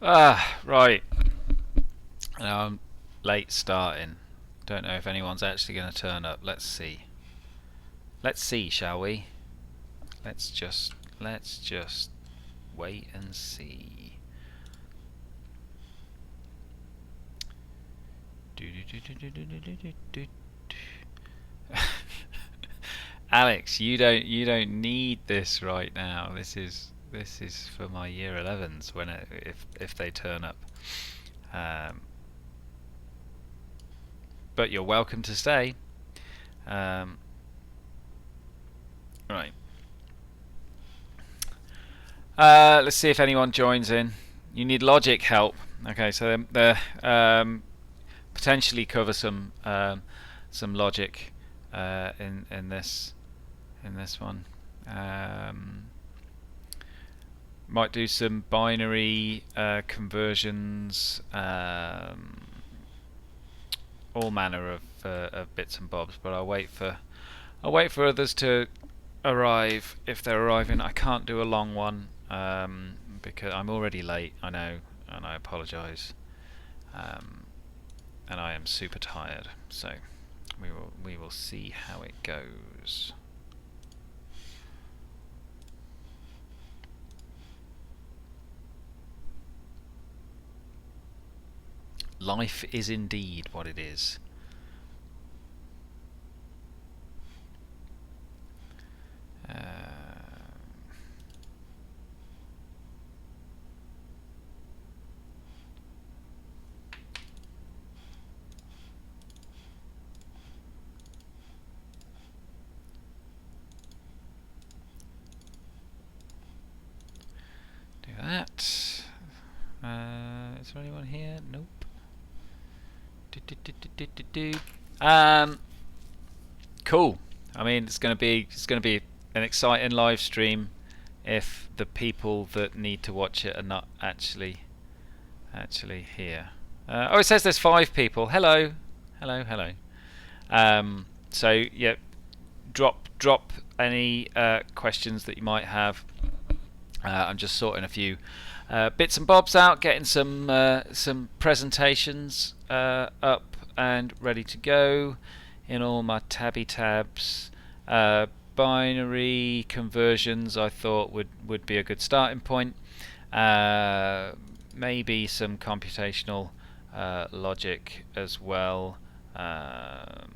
Right. Now I'm late starting. Don't know if anyone's actually going to turn up. Let's see. Let's see, shall we? Let's just wait and see. Alex, you don't need this right now. This is for my year 11s when if they turn up. Um, but you're welcome to stay. Right. Let's see if anyone joins in. You need logic help. Okay, so they potentially cover some logic in this one. Might do some binary conversions, all manner of bits and bobs. But I'll wait for others to arrive if they're arriving. I can't do a long one because I'm already late. I know, and I apologise. And I am super tired. So we will see how it goes. Life is indeed what it is. Do that. Is there anyone here? Nope. Cool. I mean, it's going to be an exciting live stream if the people that need to watch it are not actually here. Oh, it says there's 5 people. Hello. So yeah, drop any questions that you might have. I'm just sorting a few bits and bobs out, getting some presentations up and ready to go in all my tabs. Binary conversions I thought would be a good starting point. Maybe some computational logic as well. We'll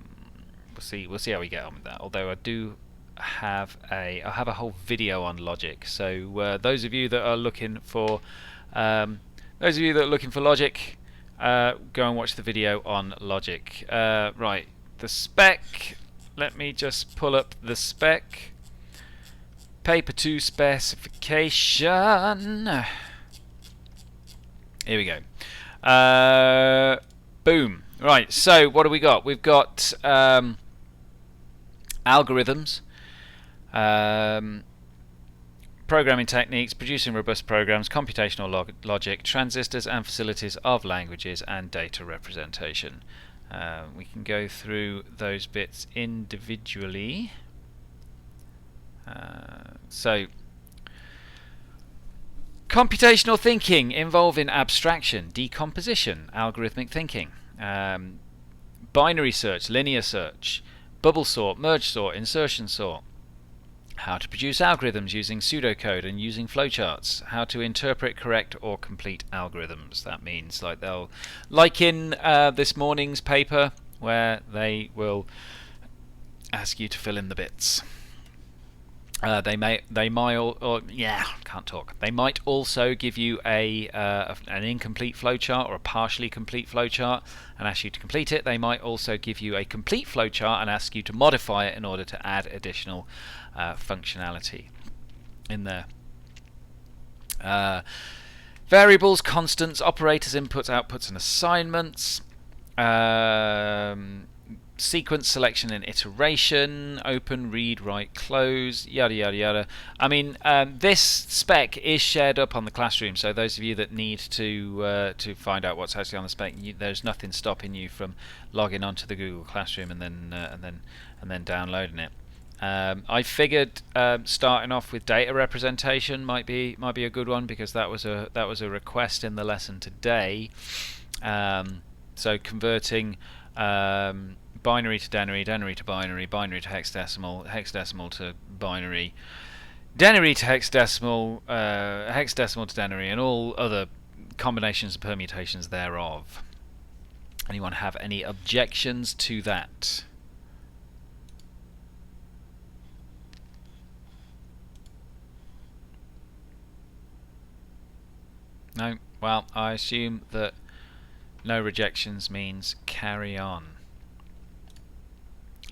see how we get on with that. Although I do have a whole video on logic. So those of you that are looking for logic, go and watch the video on logic. Right, the spec. Let me just pull up the spec. Paper 2 specification. Here we go. Boom. Right, so what do we got? We've got algorithms, programming techniques, producing robust programs, computational logic, transistors and facilities of languages, and data representation. We can go through those bits individually. So, computational thinking involving abstraction, decomposition, algorithmic thinking, binary search, linear search, bubble sort, merge sort, insertion sort, how to produce algorithms using pseudocode and using flowcharts, how to interpret, correct or complete algorithms. That means like in this morning's paper where they will ask you to fill in the bits. They might also give you an incomplete flowchart or a partially complete flowchart and ask you to complete it. They might also give you a complete flowchart and ask you to modify it in order to add additional functionality in there. Variables, constants, operators, inputs, outputs, and assignments. Sequence selection and iteration, open, read, write, close, yada yada yada. I mean, this spec is shared up on the Classroom, so those of you that need to find out what's actually on the spec, there's nothing stopping you from logging onto the Google Classroom and then downloading it. I figured starting off with data representation might be a good one, because that was a request in the lesson today. So converting binary to denary, denary to binary, binary to hexadecimal, hexadecimal to binary, denary to hexadecimal, hexadecimal to denary, and all other combinations and permutations thereof. Anyone have any objections to that? No? Well, I assume that no rejections means carry on.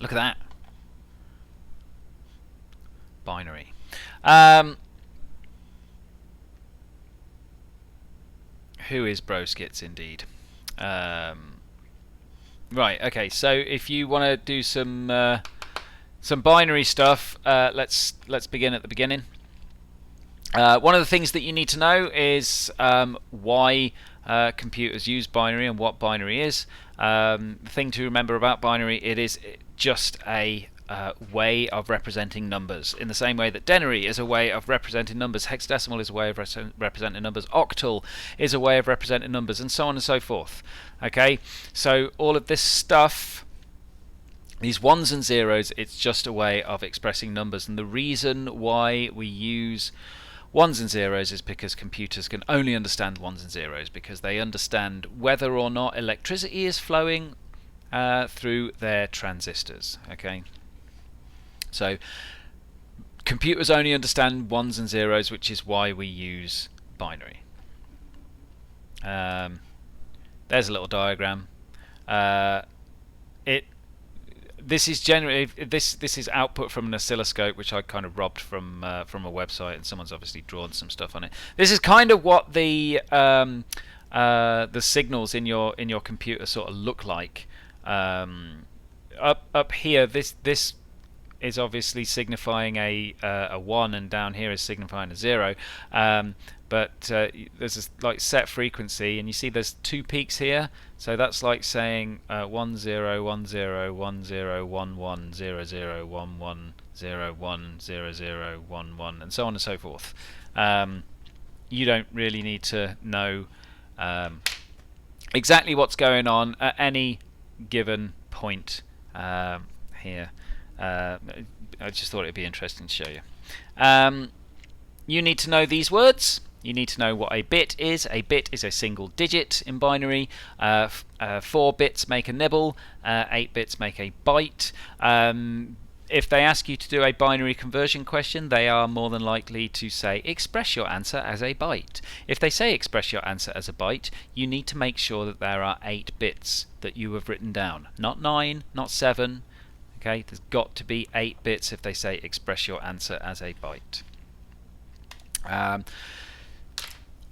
Look at that. Binary. Who is Broskits indeed? Right, okay, so if you want to do some binary stuff, let's begin at the beginning. One of the things that you need to know is why computers use binary and what binary is. The thing to remember about binary, it is just a way of representing numbers. In the same way that denary is a way of representing numbers, hexadecimal is a way of representing numbers, octal is a way of representing numbers, and so on and so forth. Okay, so all of this stuff, these ones and zeros, it's just a way of expressing numbers. And the reason why we use ones and zeros is because computers can only understand ones and zeros, because they understand whether or not electricity is flowing through their transistors. Okay, so computers only understand ones and zeros, which is why we use binary. There's a little diagram. This is generally this is output from an oscilloscope, which I kind of robbed from a website, and someone's obviously drawn some stuff on it. This is kind of what the signals in your computer sort of look like. Up here, this is obviously signifying a 1, and down here is signifying a 0. But there's this like set frequency, and you see there's 2 peaks here, so that's like saying 1 0 1 0 1 0 1 1 0 0 1 1 0 1 0 0 1 1, and so on and so forth. You don't really need to know exactly what's going on at any given point here. I just thought it'd be interesting to show you. You need to know these words. You need to know what a bit is. A bit is a single digit in binary. 4 bits make a nibble. 8 bits make a byte. If they ask you to do a binary conversion question, they are more than likely to say express your answer as a byte. If they say express your answer as a byte, you need to make sure that there are 8 bits that you have written down. Not 9, not 7. Okay, there's got to be 8 bits if they say express your answer as a byte.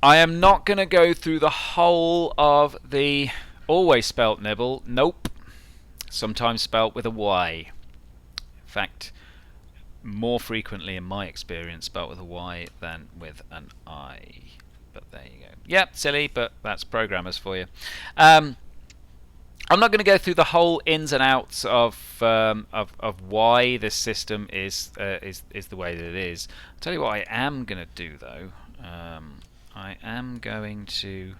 I am not going to go through the whole of the always spelt nibble. Nope. Sometimes spelt with a Y. In fact, more frequently in my experience spelt with a Y than with an I. But there you go. Yep, silly, but that's programmers for you. I'm not going to go through the whole ins and outs of why this system is the way that it is. I'll tell you what I am going to do though. I am going to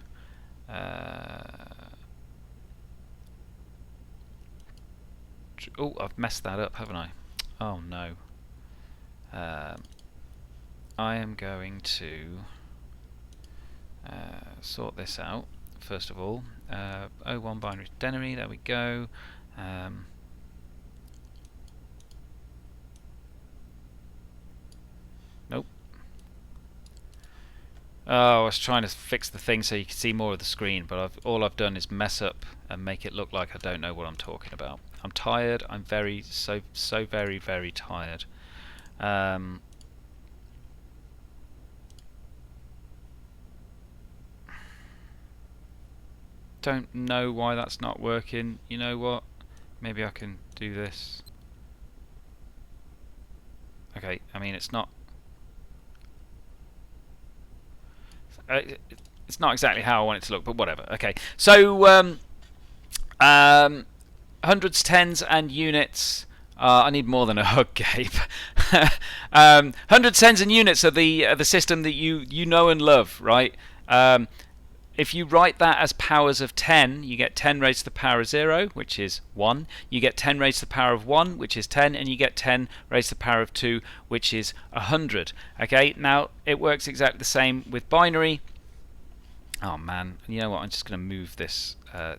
oh, I've messed that up, haven't I? Oh no. I am going to sort this out first of all. 01 binary to denary, there we go. Nope. Oh, I was trying to fix the thing so you could see more of the screen, but all I've done is mess up and make it look like I don't know what I'm talking about. I'm tired. I'm so very, very tired. Don't know why that's not working. You know what? Maybe I can do this. Okay, I mean it's not exactly how I want it to look, but whatever. Okay, so hundreds, tens, and units I need more than a hug, Gabe. 100 tens and units are the system that you know and love, right? If you write that as powers of 10, you get 10 raised to the power of 0, which is 1. You get 10 raised to the power of 1, which is 10. And you get 10 raised to the power of 2, which is 100. Okay, now it works exactly the same with binary. Oh man, you know what? I'm just going to move this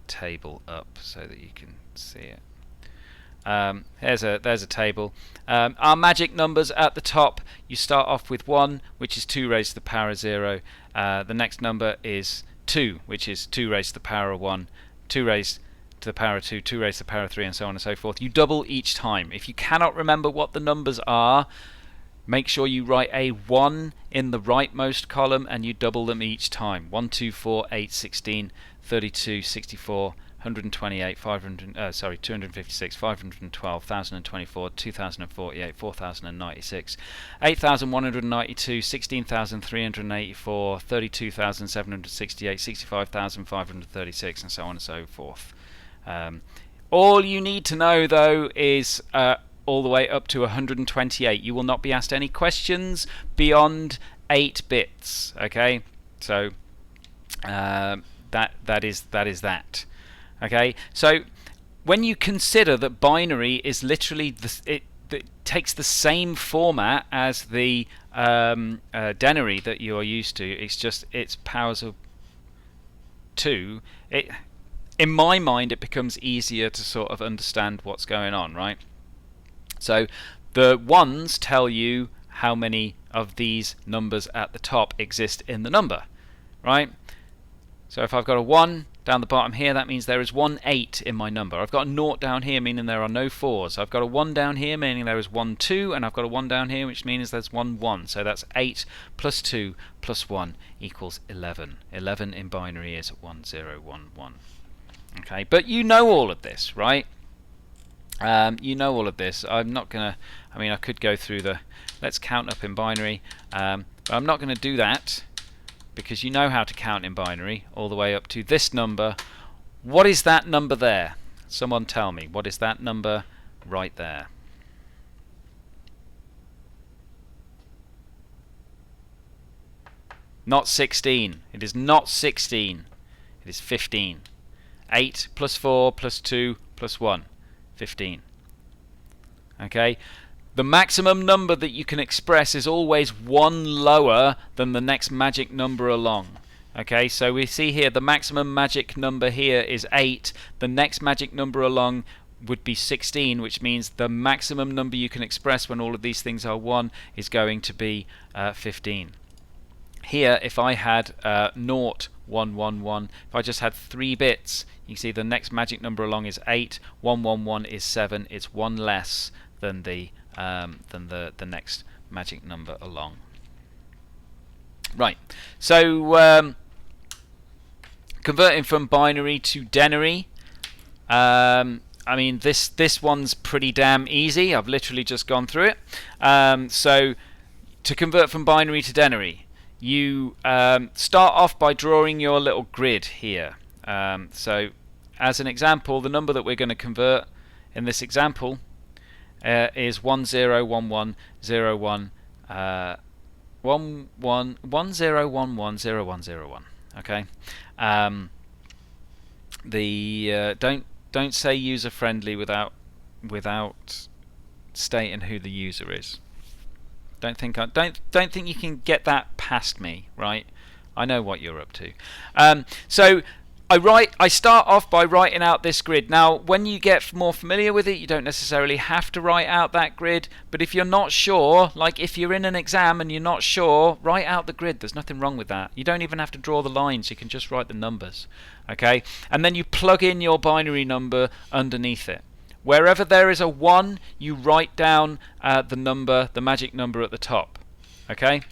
table up so that you can see it. There's a table. Our magic numbers at the top, you start off with 1, which is 2 raised to the power of 0. The next number is 2, which is 2 raised to the power of 1, 2 raised to the power of 2, 2 raised to the power of 3, and so on and so forth. You double each time. If you cannot remember what the numbers are, make sure you write a 1 in the rightmost column and you double them each time. 1, 2, 4, 8, 16, 32, 64, 128, 256, 512, 1024, 2048, 4096, 8192, 16384, 32,768, 65,536, and so on and so forth. All you need to know, though, is all the way up to 128. You will not be asked any questions beyond 8 bits. Okay, so that is that. Okay, so when you consider that binary is literally it takes the same format as the denary that you are used to. It's powers of 2. In my mind, it becomes easier to sort of understand what's going on, right? So the ones tell you how many of these numbers at the top exist in the number, right? So if I've got a 1 down the bottom here, that means there is 1 8 in my number. I've got a 0 down here, meaning there are no 4s. I've got a 1 down here, meaning there is 1 2, and I've got a 1 down here, which means there's 1 1. So that's 8 plus 2 plus 1 equals 11. 11 in binary is 1 0 1 1. Okay, but you know all of this, right? You know all of this. I'm not gonna. I mean, I could go through the. Let's count up in binary, but I'm not going to do that, because you know how to count in binary all the way up to this number. What is that number there? Someone tell me. What is that number right there? Not 16. It is not 16. It is 15. 8 plus 4 plus 2 plus 1. 15. Okay? The maximum number that you can express is always 1 lower than the next magic number along. Okay, so we see here the maximum magic number here is 8. The next magic number along would be 16, which means the maximum number you can express when all of these things are 1 is going to be 15. Here, if I had 0, 1, 1, 1, if I just had 3 bits, you can see the next magic number along is 8, 1, 1, 1 is 7. It's 1 less than the next magic number along. Right, so converting from binary to denary. I mean, this one's pretty damn easy. I've literally just gone through it. So to convert from binary to denary, you start off by drawing your little grid here. So as an example, the number that we're going to convert in this example is 101101 10110101. Okay. Don't say user friendly without stating who the user is. Don't think you can get that past me, right? I know what you're up to. So I start off by writing out this grid. Now, when you get more familiar with it, you don't necessarily have to write out that grid, but if you're not sure, like if you're in an exam and you're not sure, write out the grid. There's nothing wrong with that. You don't even have to draw the lines. You can just write the numbers. Okay? And then you plug in your binary number underneath it. Wherever there is a 1, you write down the magic number at the top. Okay?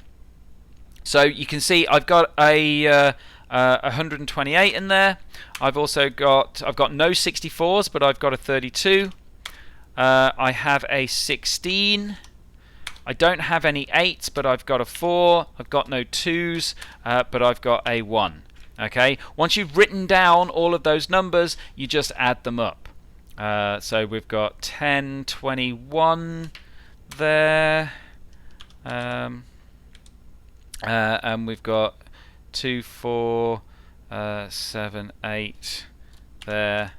So you can see I've got a 128 in there. I've got no 64s, but I've got a 32. I have a 16. I don't have any 8s, but I've got a 4. I've got no 2s, but I've got a 1. Okay. Once you've written down all of those numbers, you just add them up. So we've got 10, 21 there, and we've got 2, 4, 7, 8 there,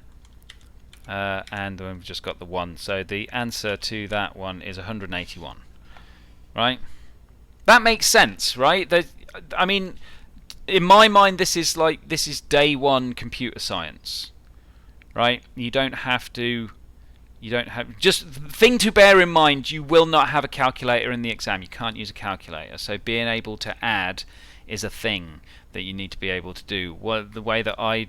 and then we've just got the 1. So the answer to that one is 181. Right? That makes sense, right? I mean, in my mind, this is day one computer science, right? You don't have just the thing to bear in mind. You will not have a calculator in the exam. You can't use a calculator. So being able to add is a thing that you need to be able to do. Well, the way that I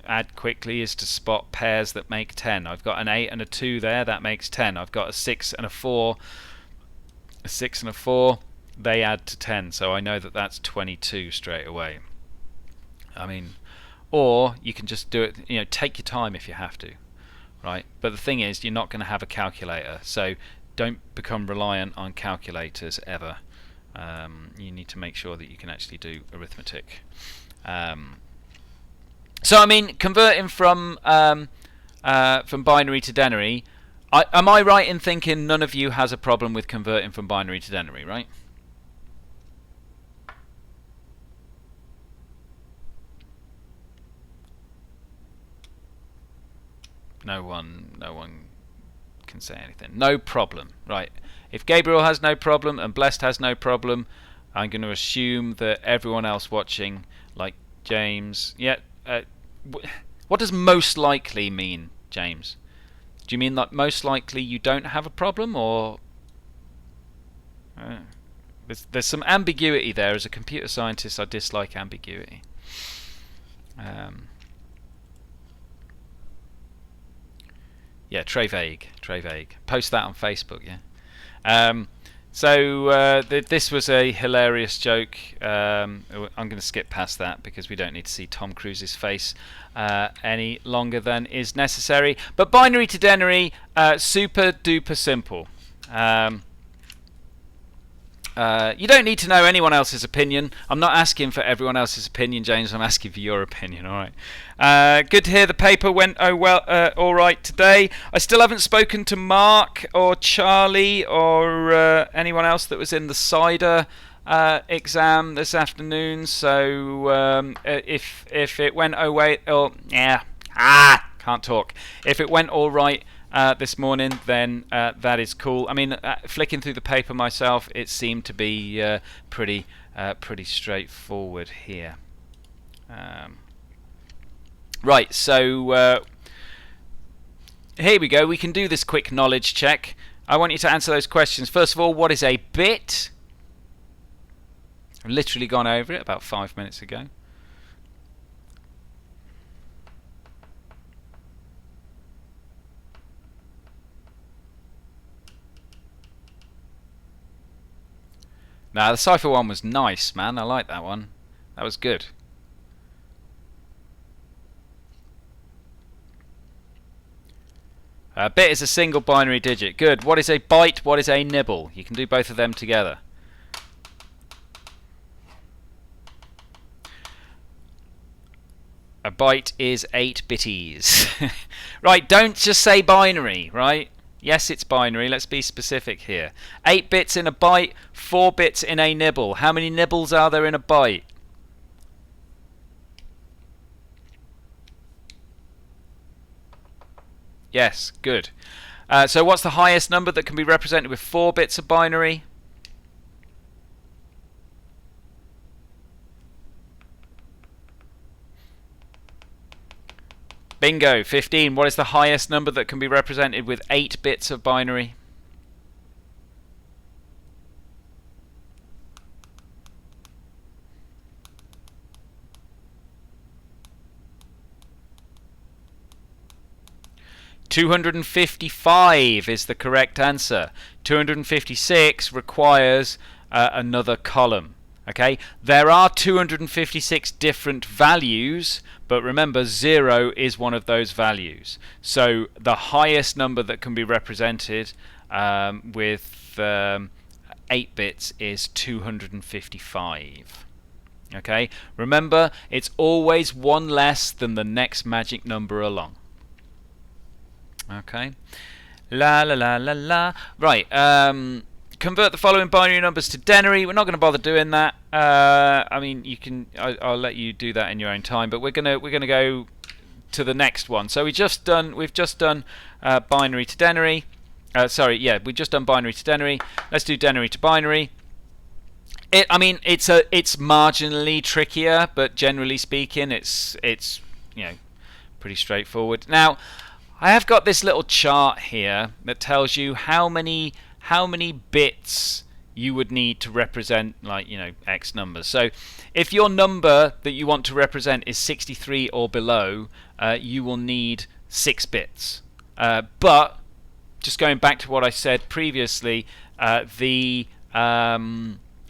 add quickly is to spot pairs that make 10. I've got an 8 and a 2 there. That makes 10. I've got a 6 and a 4. A 6 and a 4. They add to 10, so I know that that's 22 straight away. I mean, or you can just do it, take your time if you have to, right? But the thing is, you're not going to have a calculator, so don't become reliant on calculators ever. You need to make sure that you can actually do arithmetic. So I mean, converting from binary to denary, am I right in thinking none of you has a problem with converting from binary to denary, right? No one can say anything. No problem, right? If Gabriel has no problem and Blessed has no problem, I'm going to assume that everyone else watching, like James, what does most likely mean, James? Do you mean that most likely you don't have a problem, or there's some ambiguity there? As a computer scientist, I dislike ambiguity. Yeah, très vague. Post that on Facebook, yeah. This was a hilarious joke. I'm going to skip past that because we don't need to see Tom Cruise's face any longer than is necessary. But binary to denary, super duper simple. You don't need to know anyone else's opinion. I'm not asking for everyone else's opinion, James. I'm asking for your opinion. All right. Good to hear the paper went all right today. I still haven't spoken to Mark or Charlie or anyone else that was in the cider exam this afternoon. So if it went can't talk. If it went all right this morning, then that is cool. I mean, flicking through the paper myself, it seemed to be pretty straightforward here. Right, so here we go. We can do this quick knowledge check. I want you to answer those questions. First of all, what is a bit? I've literally gone over it about 5 minutes ago. Now, the cipher one was nice, man. I like that one. That was good. A bit is a single binary digit. Good. What is a byte? What is a nibble? You can do both of them together. A byte is 8 bitties. Right, don't just say binary, right? Yes, it's binary. Let's be specific here. 8 bits in a byte, 4 bits in a nibble. How many nibbles are there in a byte? Yes, good. So what's the highest number that can be represented with 4 bits of binary? Bingo, 15. What is the highest number that can be represented with 8 bits of binary? $255 is the correct answer. 256 requires another column. Okay, there are 256 different values, but remember 0 is one of those values. So the highest number that can be represented with 8 bits is 255. Okay, remember it's always one less than the next magic number along. Okay. La la la la la. Right. Convert the following binary numbers to Denary. We're not going to bother doing that. I mean, you can. I'll let you do that in your own time. But we're gonna go to the next one. So we've just done binary to Denary. We've just done binary to Denary. Let's do Denary to binary. I mean, it's marginally trickier, but generally speaking, it's pretty straightforward. Now, I have got this little chart here that tells you how many bits you would need to represent, X numbers. So if your number that you want to represent is 63 or below, you will need 6 bits. But just going back to what I said previously, the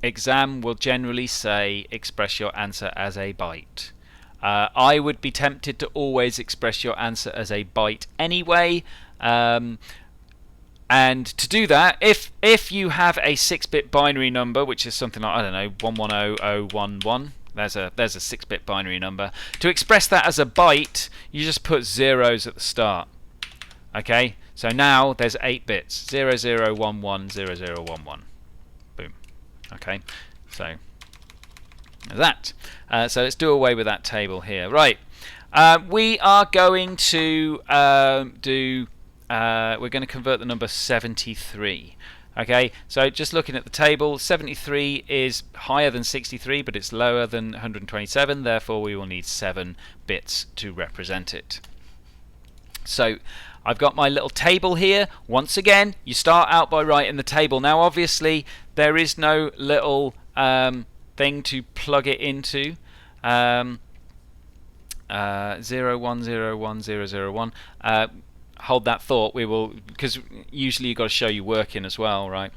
exam will generally say express your answer as a byte. I would be tempted to always express your answer as a byte anyway. And to do that, if you have a 6-bit binary number, which is something like, I don't know, 110011, there's a 6-bit binary number. To express that as a byte, you just put zeros at the start. Okay, so now there's 8 bits: 0011 0011. Boom. Okay, so that. So let's do away with that table here. Right, we are going to we're going to convert the number 73. Okay, so just looking at the table, 73 is higher than 63, but it's lower than 127. Therefore, we will need 7 bits to represent it. So I've got my little table here. Once again, you start out by writing the table. Now, obviously, there is no little thing to plug it into. 0101 hold that thought. We will, because usually you've got to show your working as well, right?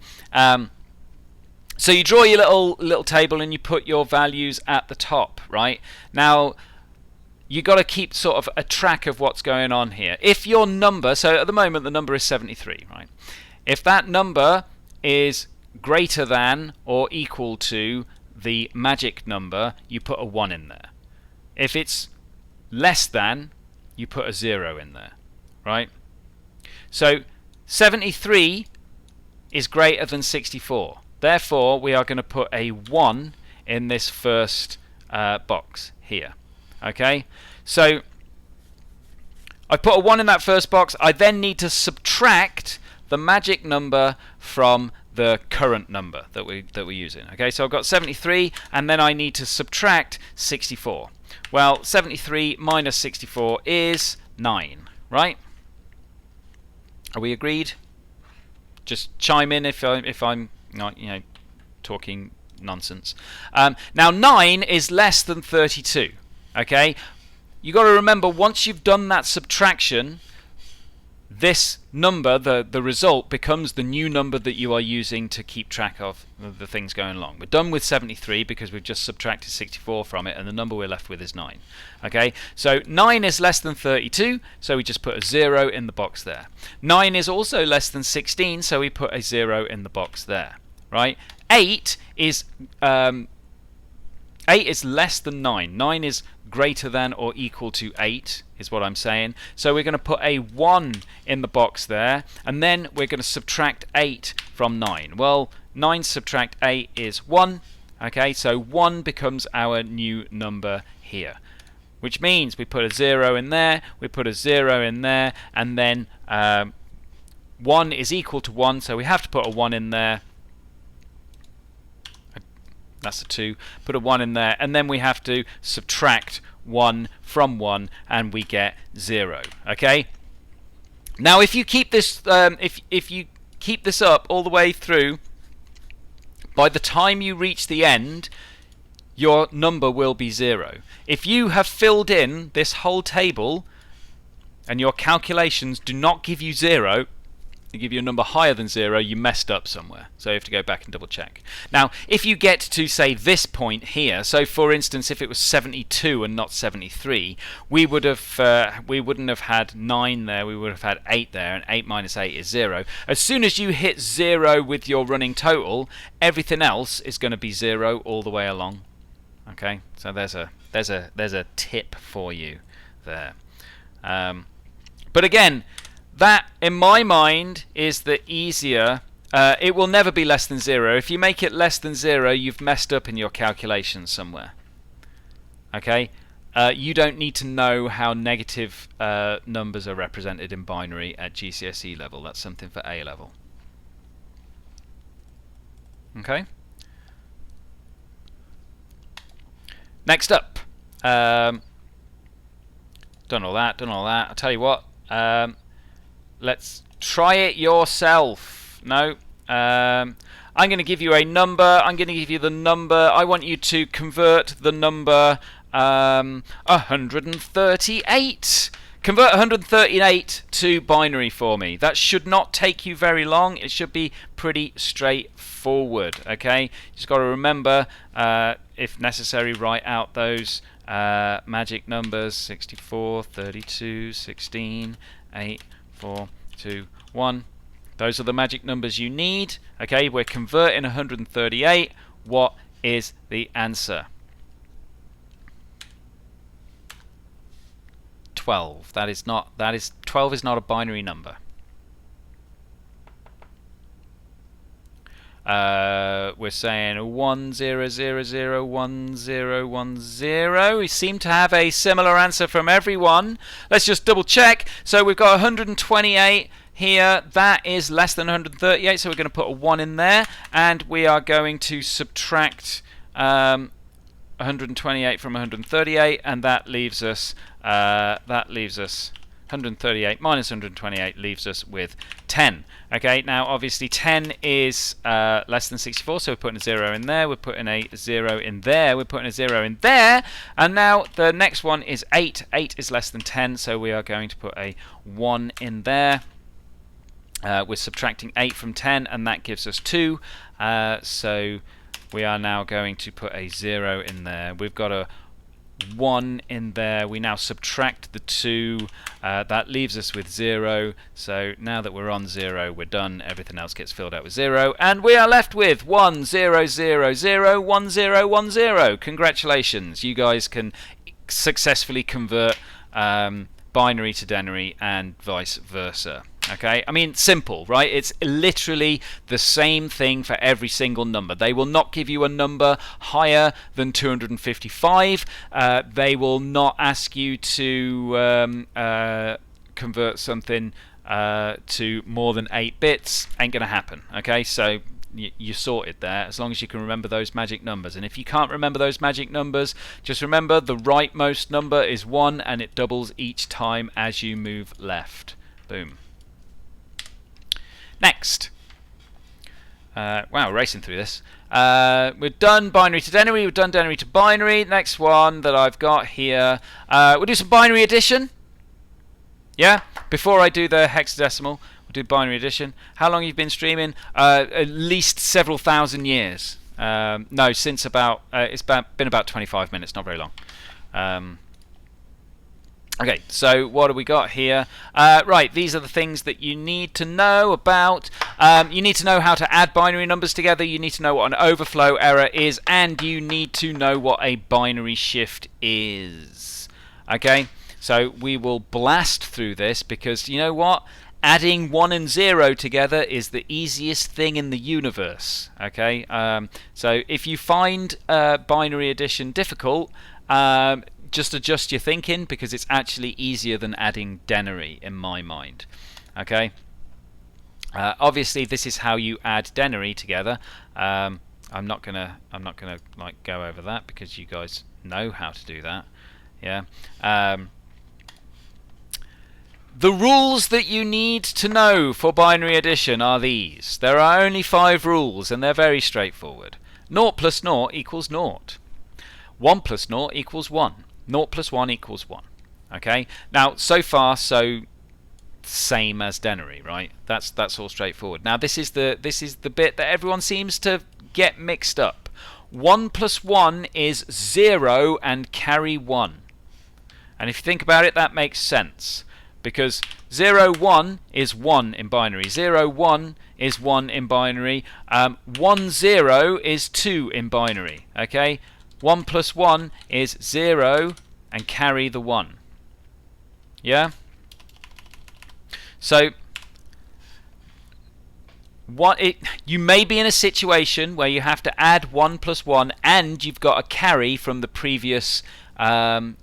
So you draw your little table and you put your values at the top, right? Now you got to keep sort of a track of what's going on here. If your number, so at the moment the number is 73, right? If that number is greater than or equal to the magic number, you put a 1 in there. If it's less than, you put a 0 in there, right? So 73 is greater than 64. Therefore, we are going to put a 1 in this first box here. Okay, so I put a 1 in that first box. I then need to subtract the magic number from the current number that we're using. Okay, so I've got 73, and then I need to subtract 64. Well, 73 minus 64 is 9, right? Are we agreed? Just chime in if I'm not, talking nonsense. Now 9 is less than 32. Okay, you got to remember, once you've done that subtraction, this number, the result, becomes the new number that you are using to keep track of the things going along. We're done with 73 because we've just subtracted 64 from it, and the number we're left with is 9. Okay, so 9 is less than 32, so we just put a 0 in the box there. 9 is also less than 16, so we put a 0 in the box there. Right? 8 is less than 9. 9 is greater than or equal to 8 is what I'm saying. So we're going to put a 1 in the box there, and then we're going to subtract 8 from 9. Well, 9 subtract 8 is 1. Okay, so 1 becomes our new number here, which means we put a 0 in there, we put a 0 in there, and then 1 is equal to 1, so we have to put a 1 in there. That's a 2. Put a 1 in there, and then we have to subtract 1 from 1, and we get 0. Okay. Now, if you keep this, if you keep this up all the way through, by the time you reach the end, your number will be 0. If you have filled in this whole table, and your calculations do not give you 0, they give you a number higher than 0, you messed up somewhere. So you have to go back and double check. Now, if you get to, say, this point here, so for instance, if it was 72 and not 73, we wouldn't have had 9 there, we would have had 8 there, and 8 minus 8 is 0. As soon as you hit 0 with your running total, everything else is going to be 0 all the way along. Okay, so there's a tip for you there. But again, That, in my mind, is the easier. It will never be less than 0. If you make it less than 0, you've messed up in your calculations somewhere. Okay? You don't need to know how negative numbers are represented in binary at GCSE level. That's something for A level. Okay? Next up. Done all that. I'll tell you what. Let's try it yourself. No. I'm going to give you a number. I'm going to give you the number. I want you to convert the number 138. Convert 138 to binary for me. That should not take you very long. It should be pretty straightforward. Okay, just got to remember, if necessary, write out those magic numbers: 64, 32, 16, 8, 4, 2, 1. Those are the magic numbers you need. Okay, we're converting 138. What is the answer? 12. 12 is not a binary number. We're saying 10001010. We seem to have a similar answer from everyone. Let's just double check. So we've got 128 here. That is less than 138, so we're going to put a 1 in there, and we are going to subtract 128 from 138, and that leaves us 138 minus 128 leaves us with 10. Okay, now obviously 10 is less than 64, so we're putting a 0 in there, we're putting a 0 in there, we're putting a 0 in there, and now the next one is 8. 8 is less than 10, so we are going to put a 1 in there. We're subtracting 8 from 10, and that gives us 2. So we are now going to put a 0 in there. We've got a 1 in there. We now subtract the 2. That leaves us with 0. So now that we're on 0, we're done. Everything else gets filled out with 0. And we are left with 1, 0, 0, 0, 1, 0, 1, 0. Congratulations. You guys can successfully convert binary to denary and vice versa. Okay, I mean, simple, right? It's literally the same thing for every single number. They will not give you a number higher than 255. They will not ask you to convert something to more than 8 bits. Ain't going to happen. Okay, so you're sorted there, as long as you can remember those magic numbers. And if you can't remember those magic numbers, just remember the rightmost number is 1, and it doubles each time as you move left. Boom. Next. Wow, racing through this. We've done binary to denary, we've done denary to binary. Next one that I've got here, we'll do some binary addition. Yeah? Before I do the hexadecimal, we'll do binary addition. How long have you been streaming? At least several thousand years. No, since about, been about 25 minutes, not very long. Okay, so what do we got here? Right, these are the things that you need to know about. You need to know how to add binary numbers together. You need to know what an overflow error is, and you need to know what a binary shift is. Okay, so we will blast through this because you know what? Adding 1 and 0 together is the easiest thing in the universe. Okay, so if you find binary addition difficult, just adjust your thinking, because it's actually easier than adding denary in my mind. Okay. Obviously, this is how you add denary together. I'm not gonna like go over that because you guys know how to do that. Yeah. The rules that you need to know for binary addition are these. There are only 5 rules, and they're very straightforward. 0 plus 0 equals 0. 1 plus 0 equals 1. 0 plus 1 equals 1. Okay. Now, so far, so same as denary, right? That's all straightforward. Now, this is the bit that everyone seems to get mixed up. 1 plus 1 is 0 and carry 1. And if you think about it, that makes sense, because 0, 1 is 1 in binary. 0, 1 is 1 in binary. 1, 0 is 2 in binary. Okay. 1 plus 1 is 0 and carry the 1. Yeah? So you may be in a situation where you have to add 1 plus 1 and you've got a carry from the previous sum,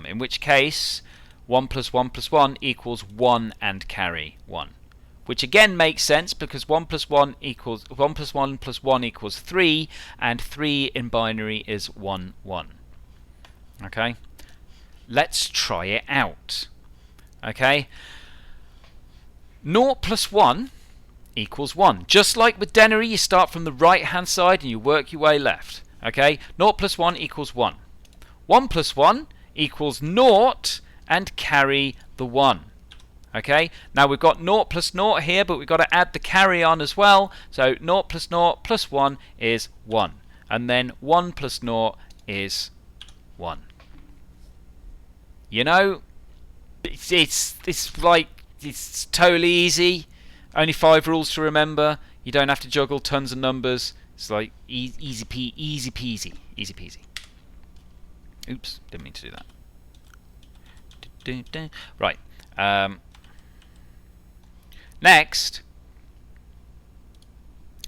in which case 1 plus 1 plus 1 equals 1 and carry 1, which again makes sense because 1 plus 1 equals 1 plus 1 plus 1 equals 3, and 3 in binary is 1 1. Okay, let's try it out. Okay, 0 plus 1 equals 1. Just like with Denary, you start from the right hand side and you work your way left. Okay, 0 plus 1 equals 1. 1 plus 1 equals 0 and carry the 1. Okay, now we've got 0 plus 0 here, but we've got to add the carry on as well. So 0 plus 0 plus 1 is 1. And then 1 plus 0 is 1. You know, it's like, it's totally easy. Only 5 rules to remember. You don't have to juggle tons of numbers. It's like easy peasy. Oops, didn't mean to do that. Right. Next.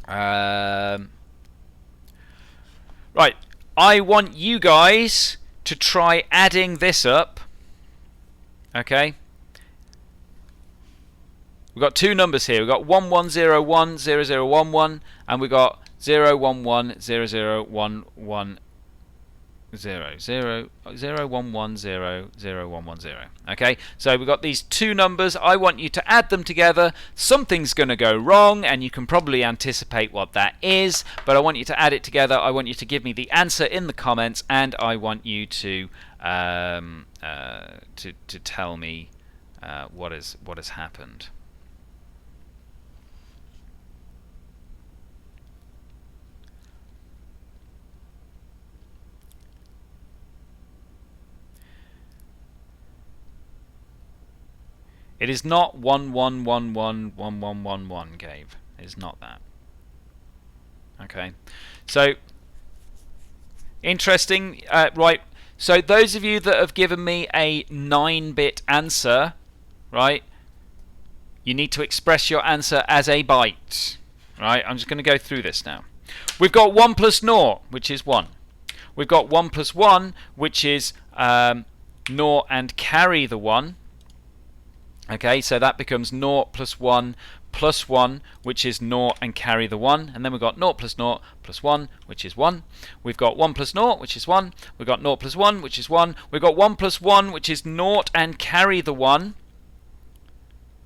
Right. I want you guys to try adding this up. Okay. We've got two numbers here. We've got 11010011 and we've got 0110011 0110010. Okay, so we've got these two numbers. I want you to add them together. Something's going to go wrong, and you can probably anticipate what that is. But I want you to add it together. I want you to give me the answer in the comments, and I want you to tell me what has happened. It is not 11111111, Gabe. It is not that. Okay. So, interesting. Right. So, those of you that have given me a 9-bit answer, right, you need to express your answer as a byte. Right. I'm just going to go through this now. We've got 1 plus 0, which is 1. We've got 1 plus 1, which is 0 and carry the 1. Okay, so that becomes 0 plus 1 plus 1, which is 0 and carry the 1. And then we've got 0 plus 0 plus 1, which is 1. We've got 1 plus 0, which is 1. We've got 0 plus 1, which is 1. We've got 1 plus 1, which is 0 and carry the 1.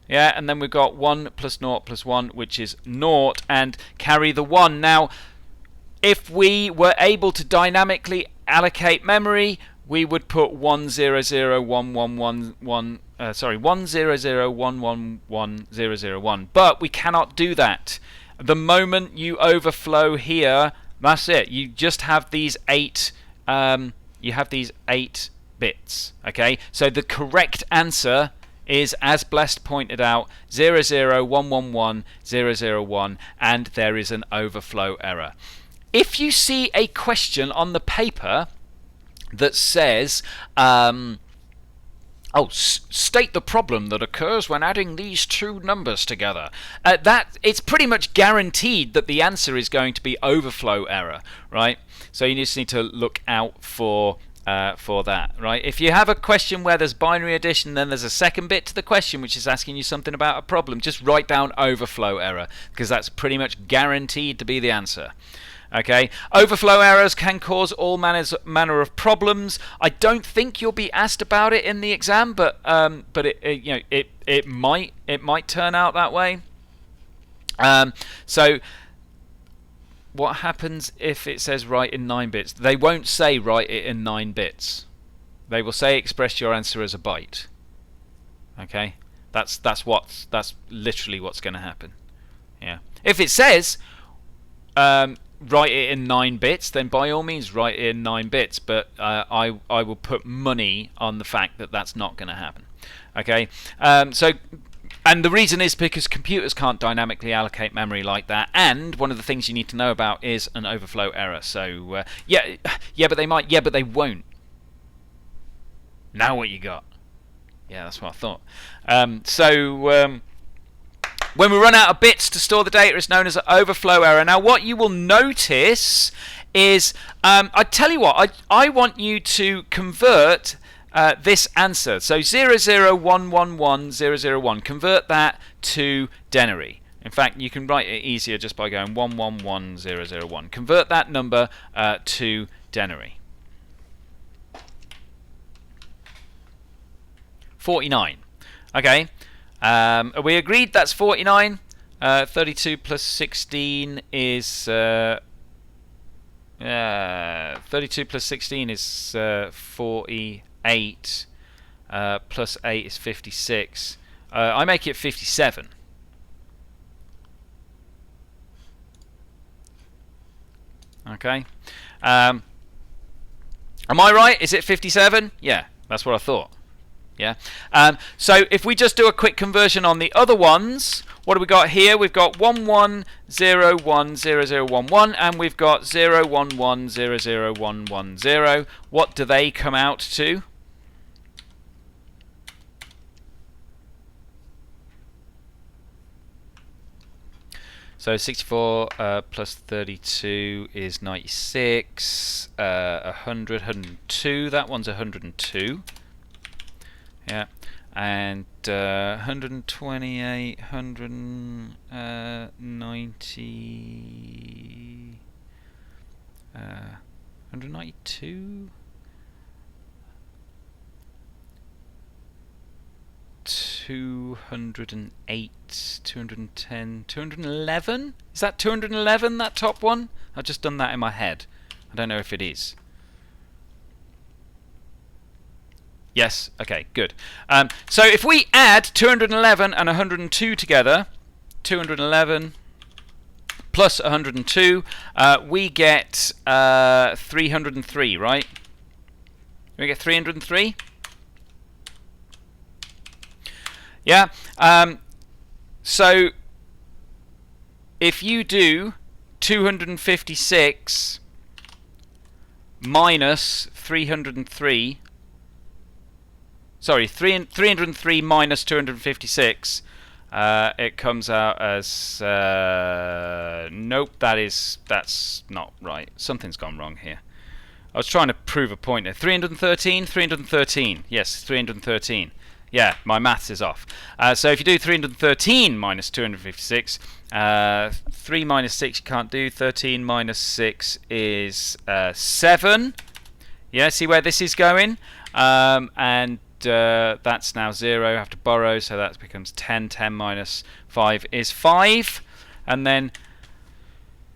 Yeah, and then we've got 1 plus 0 plus 1, which is 0 and carry the 1. Now, if we were able to dynamically allocate memory, we would put 1001101, but we cannot do that. The moment you overflow here, that's it. You just have these 8. You have these 8 bits. Okay, so the correct answer is, as Blessed pointed out, 001110001, and there is an overflow error. If you see a question on the paper that says, state the problem that occurs when adding these two numbers together, that it's pretty much guaranteed that the answer is going to be overflow error, right? So you just need to look out for that, right? If you have a question where there's binary addition, then there's a second bit to the question which is asking you something about a problem, just write down overflow error, because that's pretty much guaranteed to be the answer. Okay, overflow errors can cause all manner of problems. I don't think you'll be asked about it in the exam, but it might turn out that way. So what happens if it says write in 9 bits? They won't say write it in 9 bits. They will say express your answer as a byte. Okay, that's literally what's going to happen. Yeah, if it says write it in 9 bits, then by all means write it in 9 bits, but I will put money on the fact that that's not going to happen. Okay, and the reason is because computers can't dynamically allocate memory like that, and one of the things you need to know about is an overflow error. So but they might, but they won't. Now what you got? Yeah, that's what I thought. When we run out of bits to store the data, it's known as an overflow error. Now, what you will notice is, I tell you what, I want you to convert this answer. So 00111,001, convert that to Denary. In fact, you can write it easier just by going 111001. Convert that number to Denary. 49. Okay. Are we agreed that's 49? 32 plus 16 is 32 plus 16 is 48. Plus 8 is 56. I make it 57. Okay. Am I right? Is it 57? Yeah, that's what I thought. Yeah. So if we just do a quick conversion on the other ones, what do we got here? We've got 11010011 and we've got 011001110. What do they come out to? So 64 plus 32 is 96. 100, 102. That one's 102. Yeah, and 128, 190, 192, 208, 210, 211? Is that 211, that top one? I've just done that in my head. I don't know if it is. Yes, okay, good. So if we add 211 and 102 together, 211 plus 102, we get 303, right? We get 303? Yeah. So if you do 256 minus 303, sorry, 303 minus 256, it comes out as nope, that's not right. Something's gone wrong here. I was trying to prove a point there. 313, yes, 313. Yeah, my maths is off. So if you do 313 minus 256, 3 minus 6 you can't do. 13 minus 6 is 7. Yeah, see where this is going? And that's now 0. I have to borrow, so that becomes 10. 10 minus 5 is 5. And then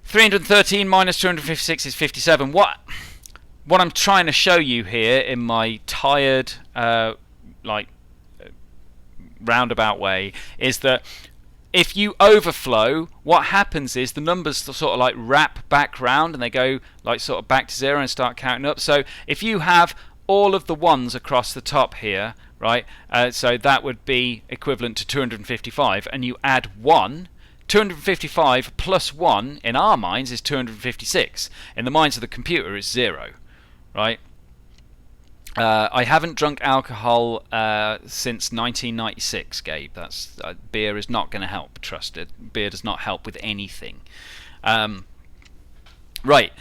313 minus 256 is 57. What I'm trying to show you here in my tired, roundabout way is that if you overflow, what happens is the numbers sort of like wrap back round and they go like sort of back to 0 and start counting up. So if you have all of the ones across the top here, right, so that would be equivalent to 255, and you add 1, 255 plus 1 in our minds is 256. In the minds of the computer is 0, right? I haven't drunk alcohol since 1996, Gabe. That's beer is not going to help. Trust it. Beer does not help with anything. Right.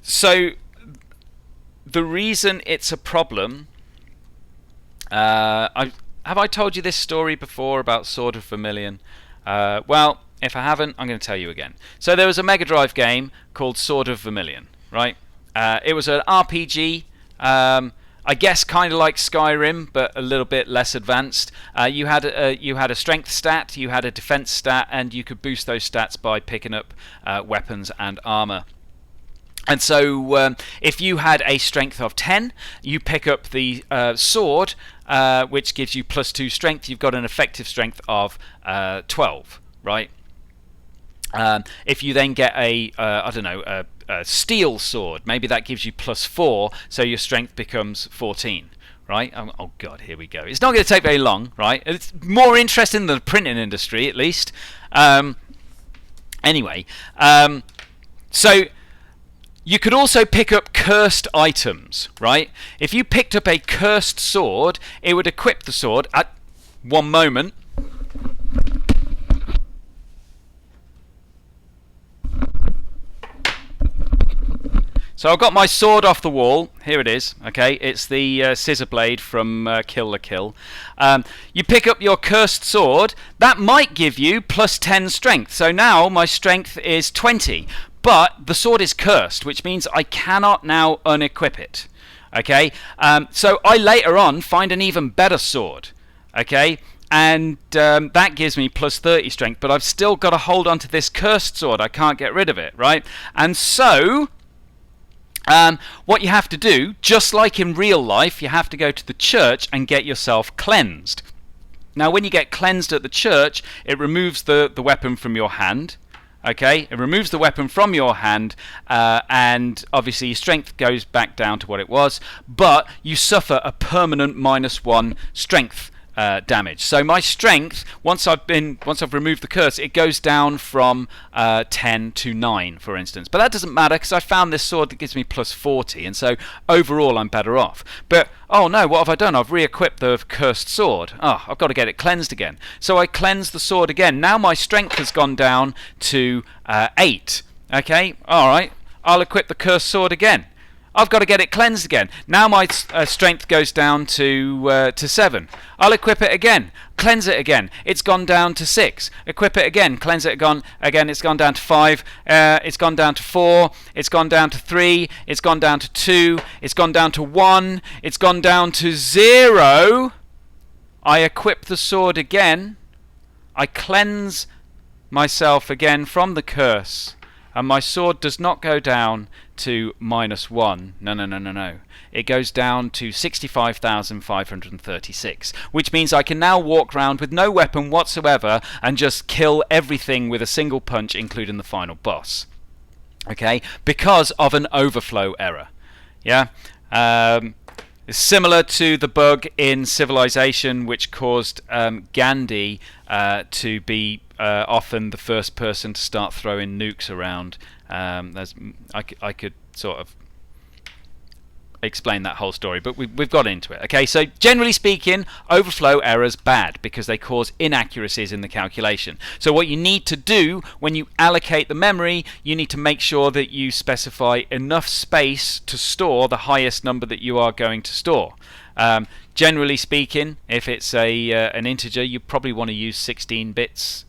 So the reason it's a problem. Have I told you this story before about Sword of Vermillion? Well, if I haven't, I'm going to tell you again. So there was a Mega Drive game called Sword of Vermillion, right? It was an RPG, I guess kind of like Skyrim, but a little bit less advanced. You had a strength stat, you had a defense stat, and you could boost those stats by picking up weapons and armor. And so if you had a strength of 10, you pick up the sword, which gives you plus 2 strength. You've got an effective strength of 12, right? If you then get a steel sword, maybe that gives you plus 4, so your strength becomes 14, right? Oh god, here we go. It's not going to take very long, right? It's more interesting than the printing industry, at least. Anyway, so You could also pick up cursed items, right? If you picked up a cursed sword, it would equip the sword at one moment. So I've got my sword off the wall. Here it is. Okay, it's the scissor blade from Kill la Kill. You pick up your cursed sword. That might give you plus 10 strength. So now my strength is 20. But the sword is cursed, which means I cannot now unequip it. Okay, so I later on find an even better sword. Okay, and that gives me plus 30 strength. But I've still got to hold on to this cursed sword. I can't get rid of it, right? And so what you have to do, just like in real life, you have to go to the church and get yourself cleansed. Now, when you get cleansed at the church, it removes the weapon from your hand. Okay, it removes the weapon from your hand, and obviously your strength goes back down to what it was, but you suffer a permanent -1 strength damage. So my strength, once I've removed the curse, it goes down from 10 to 9, for instance. But that doesn't matter because I found this sword that gives me plus 40, and so overall I'm better off. But oh no, what have I done? I've re-equipped the cursed sword. Oh, I've got to get it cleansed again. So I cleanse the sword again. Now my strength has gone down to 8. Okay, all right. I'll equip the cursed sword again. I've got to get it cleansed again. Now my strength goes down to 7. I'll equip it again. Cleanse it again. It's gone down to 6. Equip it again. Cleanse it again. It's gone down to 5. It's gone down to 4. It's gone down to 3. It's gone down to 2. It's gone down to 1. It's gone down to 0. I equip the sword again. I cleanse myself again from the curse. And my sword does not go down to -1. No. It goes down to 65,536, which means I can now walk around with no weapon whatsoever and just kill everything with a single punch, including the final boss. Okay, because of an overflow error. Yeah. It's similar to the bug in Civilization, which caused Gandhi to be often the first person to start throwing nukes around. I could sort of explain that whole story, but we've got into it. Okay, so generally speaking, overflow errors bad because they cause inaccuracies in the calculation. So what you need to do when you allocate the memory, you need to make sure that you specify enough space to store the highest number that you are going to store. Generally speaking, if it's an integer, you probably want to use 16 bits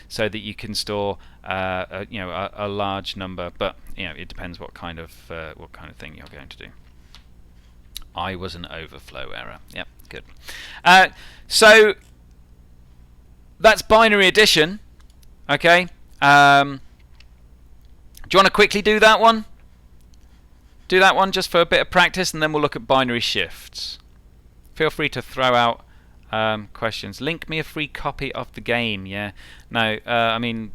so that you can store a large number. But it depends what kind of thing you're going to do. I was an overflow error. Yep, good. So that's binary addition. Okay. Do you want to quickly do that one? Do that one just for a bit of practice, and then we'll look at binary shifts. Feel free to throw out questions. Link me a free copy of the game. Yeah. No. I mean,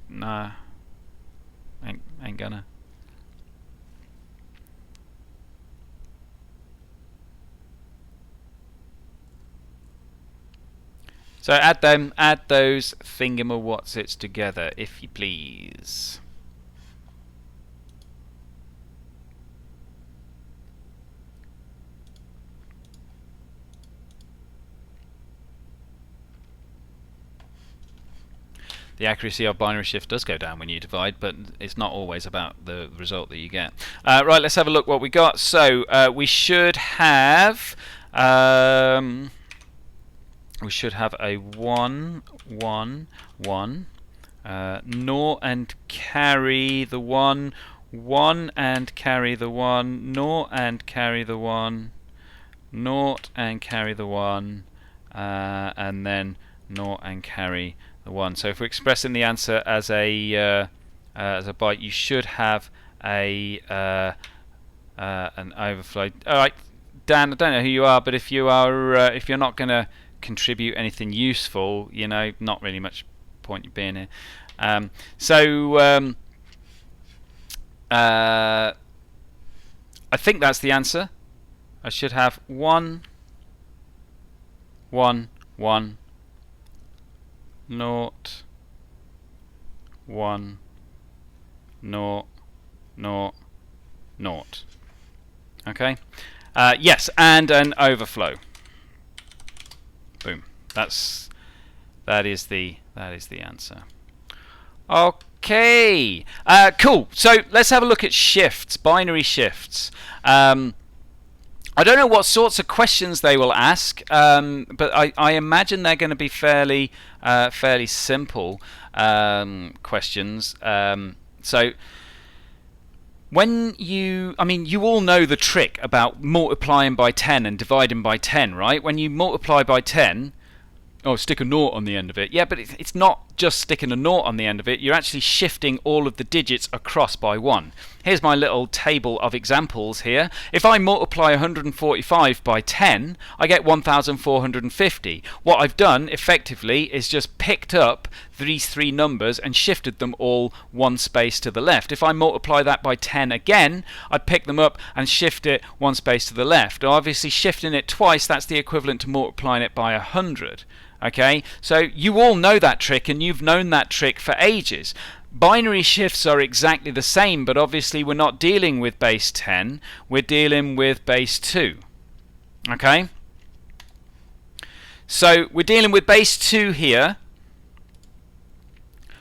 nah. Ain't gonna. So add those thingamawhatsits together, if you please. The accuracy of binary shift does go down when you divide, but it's not always about the result that you get. Right, let's have a look what we got. So we should have a 1, 1, 1, 0 and carry the 1, 1 and carry the 1, 0 and carry the 1, 0 and carry the 1, and then 0 and carry the 1. So if we're expressing the answer as a byte, you should have an overflow. All right, Dan, I don't know who you are, but if you're not going to contribute anything useful, not really much point you being here. I think that's the answer. I should have 1, 1, 1, 0, 1, 0, 0, naught. Okay. Yes, and an overflow. Boom. That is the answer. Okay. Cool. So let's have a look at shifts, binary shifts. I don't know what sorts of questions they will ask, but I imagine they're going to be fairly simple questions. So when you all know the trick about multiplying by 10 and dividing by 10, right? When you multiply by 10, stick a naught on the end of it. Yeah, but it's not just sticking a naught on the end of it. You're actually shifting all of the digits across by 1. Here's my little table of examples here. If I multiply 145 by 10, I get 1450. What I've done effectively is just picked up these three numbers and shifted them all one space to the left. If I multiply that by 10 again, I'd pick them up and shift it one space to the left. Obviously, shifting it twice, that's the equivalent to multiplying it by 100. Okay, so you all know that trick, and you've known that trick for ages. Binary shifts are exactly the same, but obviously we're not dealing with base 10, we're dealing with base 2. Okay? So we're dealing with base 2 here,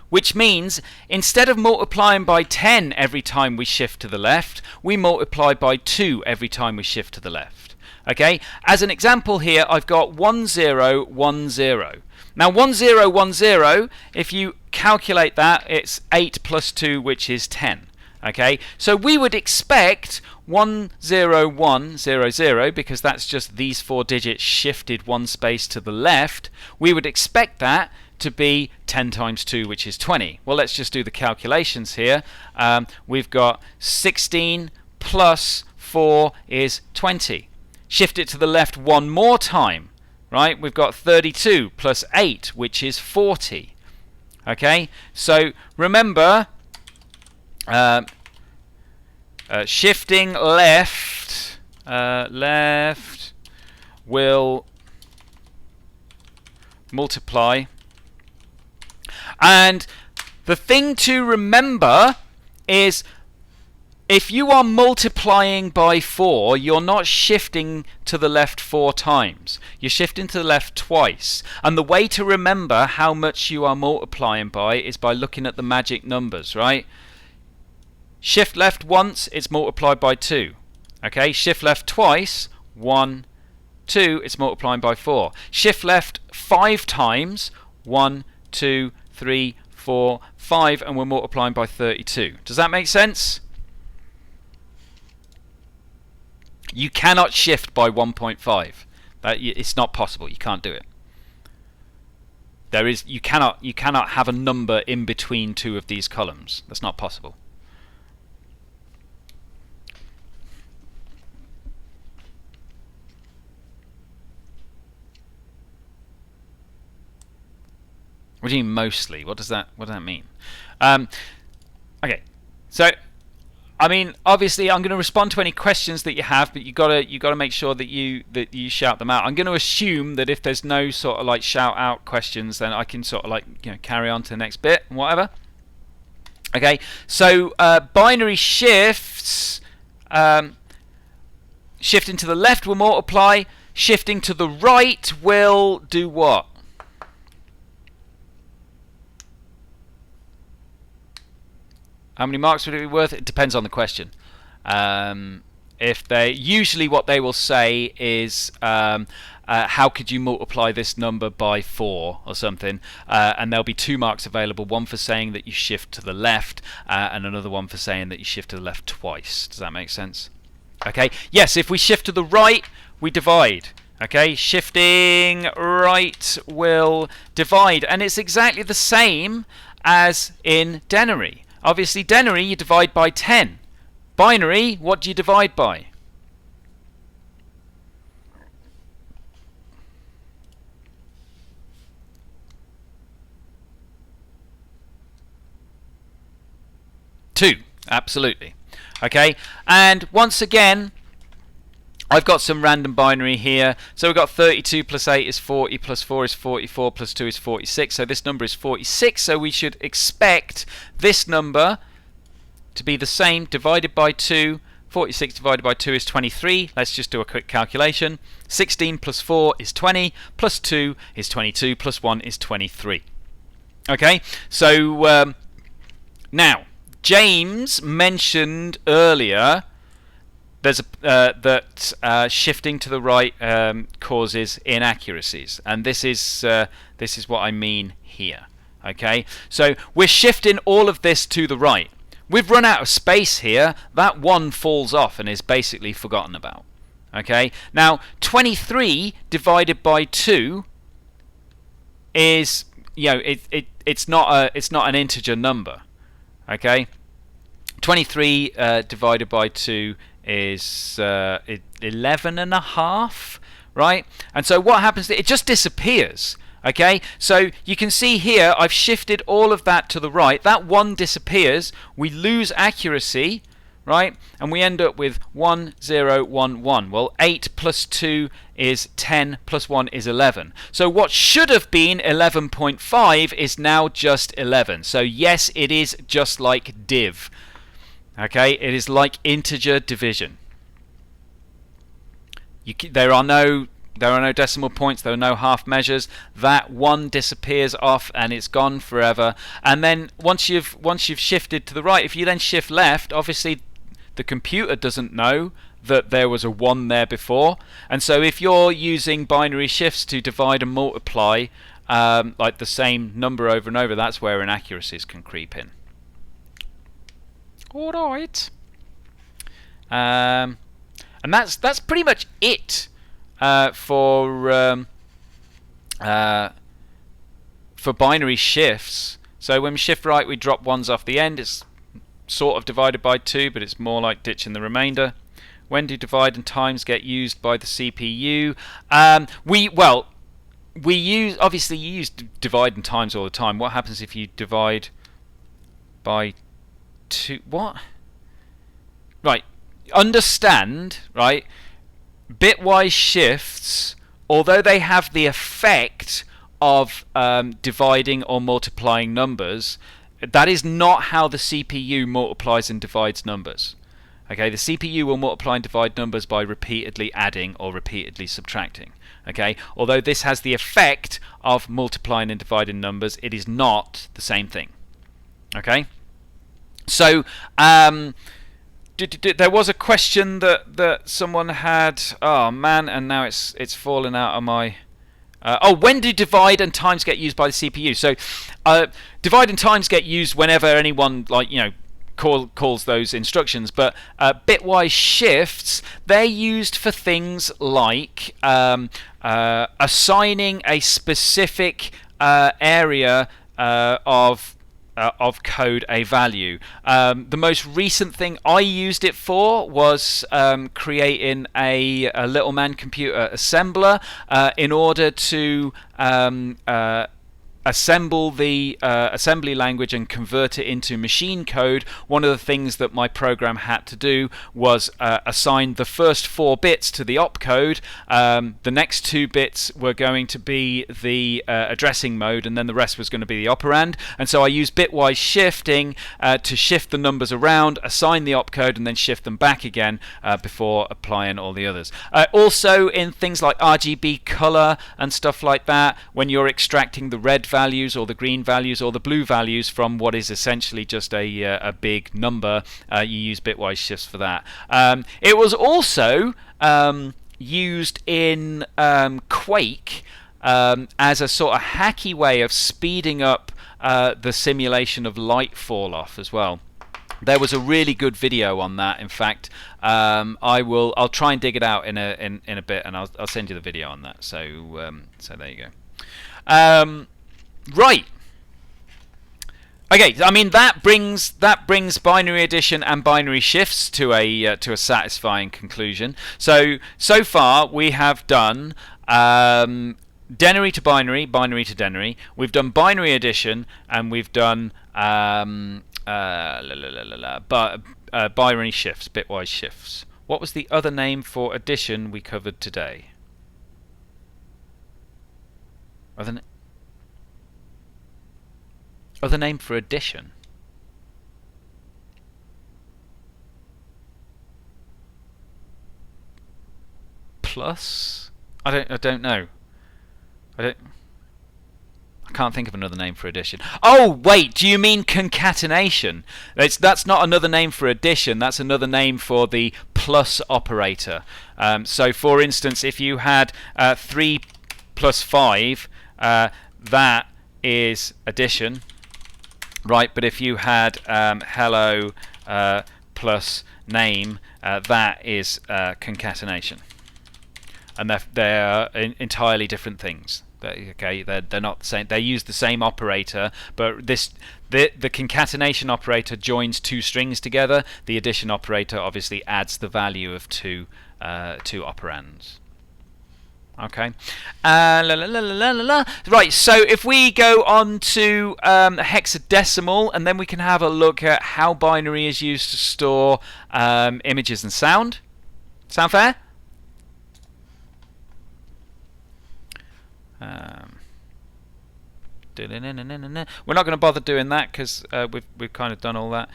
which means instead of multiplying by 10 every time we shift to the left, we multiply by 2 every time we shift to the left. Okay? As an example here, I've got 1010. Now 1010, if you calculate that, it's 8 plus 2, which is 10. Okay, so we would expect 10100, because that's just these 4 digits shifted one space to the left. We would expect that to be 10 times 2, which is 20. Well, let's just do the calculations here. We've got 16 plus 4 is 20. Shift it to the left one more time. Right, we've got 32 plus 8, which is 40. Okay, so remember, shifting left will multiply. And the thing to remember is, if you are multiplying by 4, you're not shifting to the left 4 times. You're shifting to the left twice. And the way to remember how much you are multiplying by is by looking at the magic numbers, right? Shift left once, it's multiplied by 2. Okay, shift left twice, 1, 2, it's multiplying by 4. Shift left 5 times, 1, 2, 3, 4, 5, and we're multiplying by 32. Does that make sense? You cannot shift by 1.5. It's not possible. You can't do it. You cannot have a number in between two of these columns. That's not possible. What do you mean mostly? What does that mean? Okay, so I mean, obviously, I'm going to respond to any questions that you have, but you gotta make sure that you shout them out. I'm going to assume that if there's no sort of like shout out questions, then I can sort of like carry on to the next bit and whatever. Okay, so binary shifts, shifting to the left will multiply. Shifting to the right will do what? How many marks would it be worth? It depends on the question. Usually what they will say is, how could you multiply this number by 4 or something? And there'll be 2 marks available, one for saying that you shift to the left, and another one for saying that you shift to the left twice. Does that make sense? Okay. Yes, if we shift to the right, we divide. Okay, shifting right will divide, and it's exactly the same as in Denary. Obviously, Denary, you divide by 10. Binary, what do you divide by? Two, absolutely. Okay, and once again, I've got some random binary here. So we've got 32 plus 8 is 40, plus 4 is 44, plus 2 is 46. So this number is 46. So we should expect this number to be the same, divided by 2, 46 divided by 2 is 23. Let's just do a quick calculation. 16 plus 4 is 20, plus 2 is 22, plus 1 is 23. Okay, so now, James mentioned earlier there's that shifting to the right causes inaccuracies, and this is what I mean here. Okay, so we're shifting all of this to the right. We've run out of space here. That 1 falls off and is basically forgotten about. Okay, now 23 divided by 2 is, it's not an integer number. Okay, 23 divided by 2 is 11 and a half, right? And so what happens? It just disappears. Okay, so you can see here I've shifted all of that to the right. That 1 disappears. We lose accuracy, right? And we end up with 1, 0, 1, 1. Well, 8 plus 2 is 10, plus 1 is 11. So what should have been 11.5 is now just 11. So yes, it is just like div. Okay, it is like integer division. There are no decimal points, there are no half measures. That 1 disappears off and it's gone forever. And then once you've shifted to the right, if you then shift left, obviously the computer doesn't know that there was a 1 there before. And so if you're using binary shifts to divide and multiply like the same number over and over, that's where inaccuracies can creep in. Alright. And that's pretty much it for binary shifts. So when we shift right, we drop 1s off the end. It's sort of divided by 2, but it's more like ditching the remainder. When do divide and times get used by the CPU? We use divide and times all the time. What happens if you divide by 2? What? Right. Understand, right? Bitwise shifts, although they have the effect of dividing or multiplying numbers, that is not how the CPU multiplies and divides numbers. Okay, the CPU will multiply and divide numbers by repeatedly adding or repeatedly subtracting. Okay, although this has the effect of multiplying and dividing numbers, it is not the same thing. Okay, so there was a question that someone had. Oh man, and now it's fallen out of my. When do divide and times get used by the CPU? So, divide and times get used whenever anyone calls those instructions. But bitwise shifts, they're used for things like assigning a specific area of code a value. The most recent thing I used it for was creating a little man computer assembler in order to assemble the assembly language and convert it into machine code. One of the things that my program had to do was assign the first 4 bits to the opcode. The next 2 bits were going to be the addressing mode, and then the rest was going to be the operand. And so I used bitwise shifting to shift the numbers around, assign the opcode, and then shift them back again before applying all the others. Also in things like RGB color and stuff like that, when you're extracting the red values or the green values or the blue values from what is essentially just a big number, you use bitwise shifts for that. It was also used in Quake as a sort of hacky way of speeding up the simulation of light fall off as well. There was a really good video on that. In fact, I'll try and dig it out in a bit, and I'll send you the video on that. So there you go. Right. Okay. I mean that brings binary addition and binary shifts to a satisfying conclusion. So far we have done denary to binary, binary to denary. We've done binary addition, and we've done binary shifts, bitwise shifts. What was the other name for addition we covered today? Other name for addition? plus? I don't know. I can't think of another name for addition. Oh, wait, do you mean concatenation? That's not another name for addition, that's another name for the plus operator. So, for instance, if you had 3 plus 5, that is addition, right? But if you had hello plus name, that is concatenation. And they're entirely different things. Okay, they're not the same. They use the same operator, but the concatenation operator joins two strings together. The addition operator obviously adds the value of two operands. Okay, right. So if we go on to hexadecimal, and then we can have a look at how binary is used to store images and sound. Sound fair? We're not going to bother doing that because we've kind of done all that.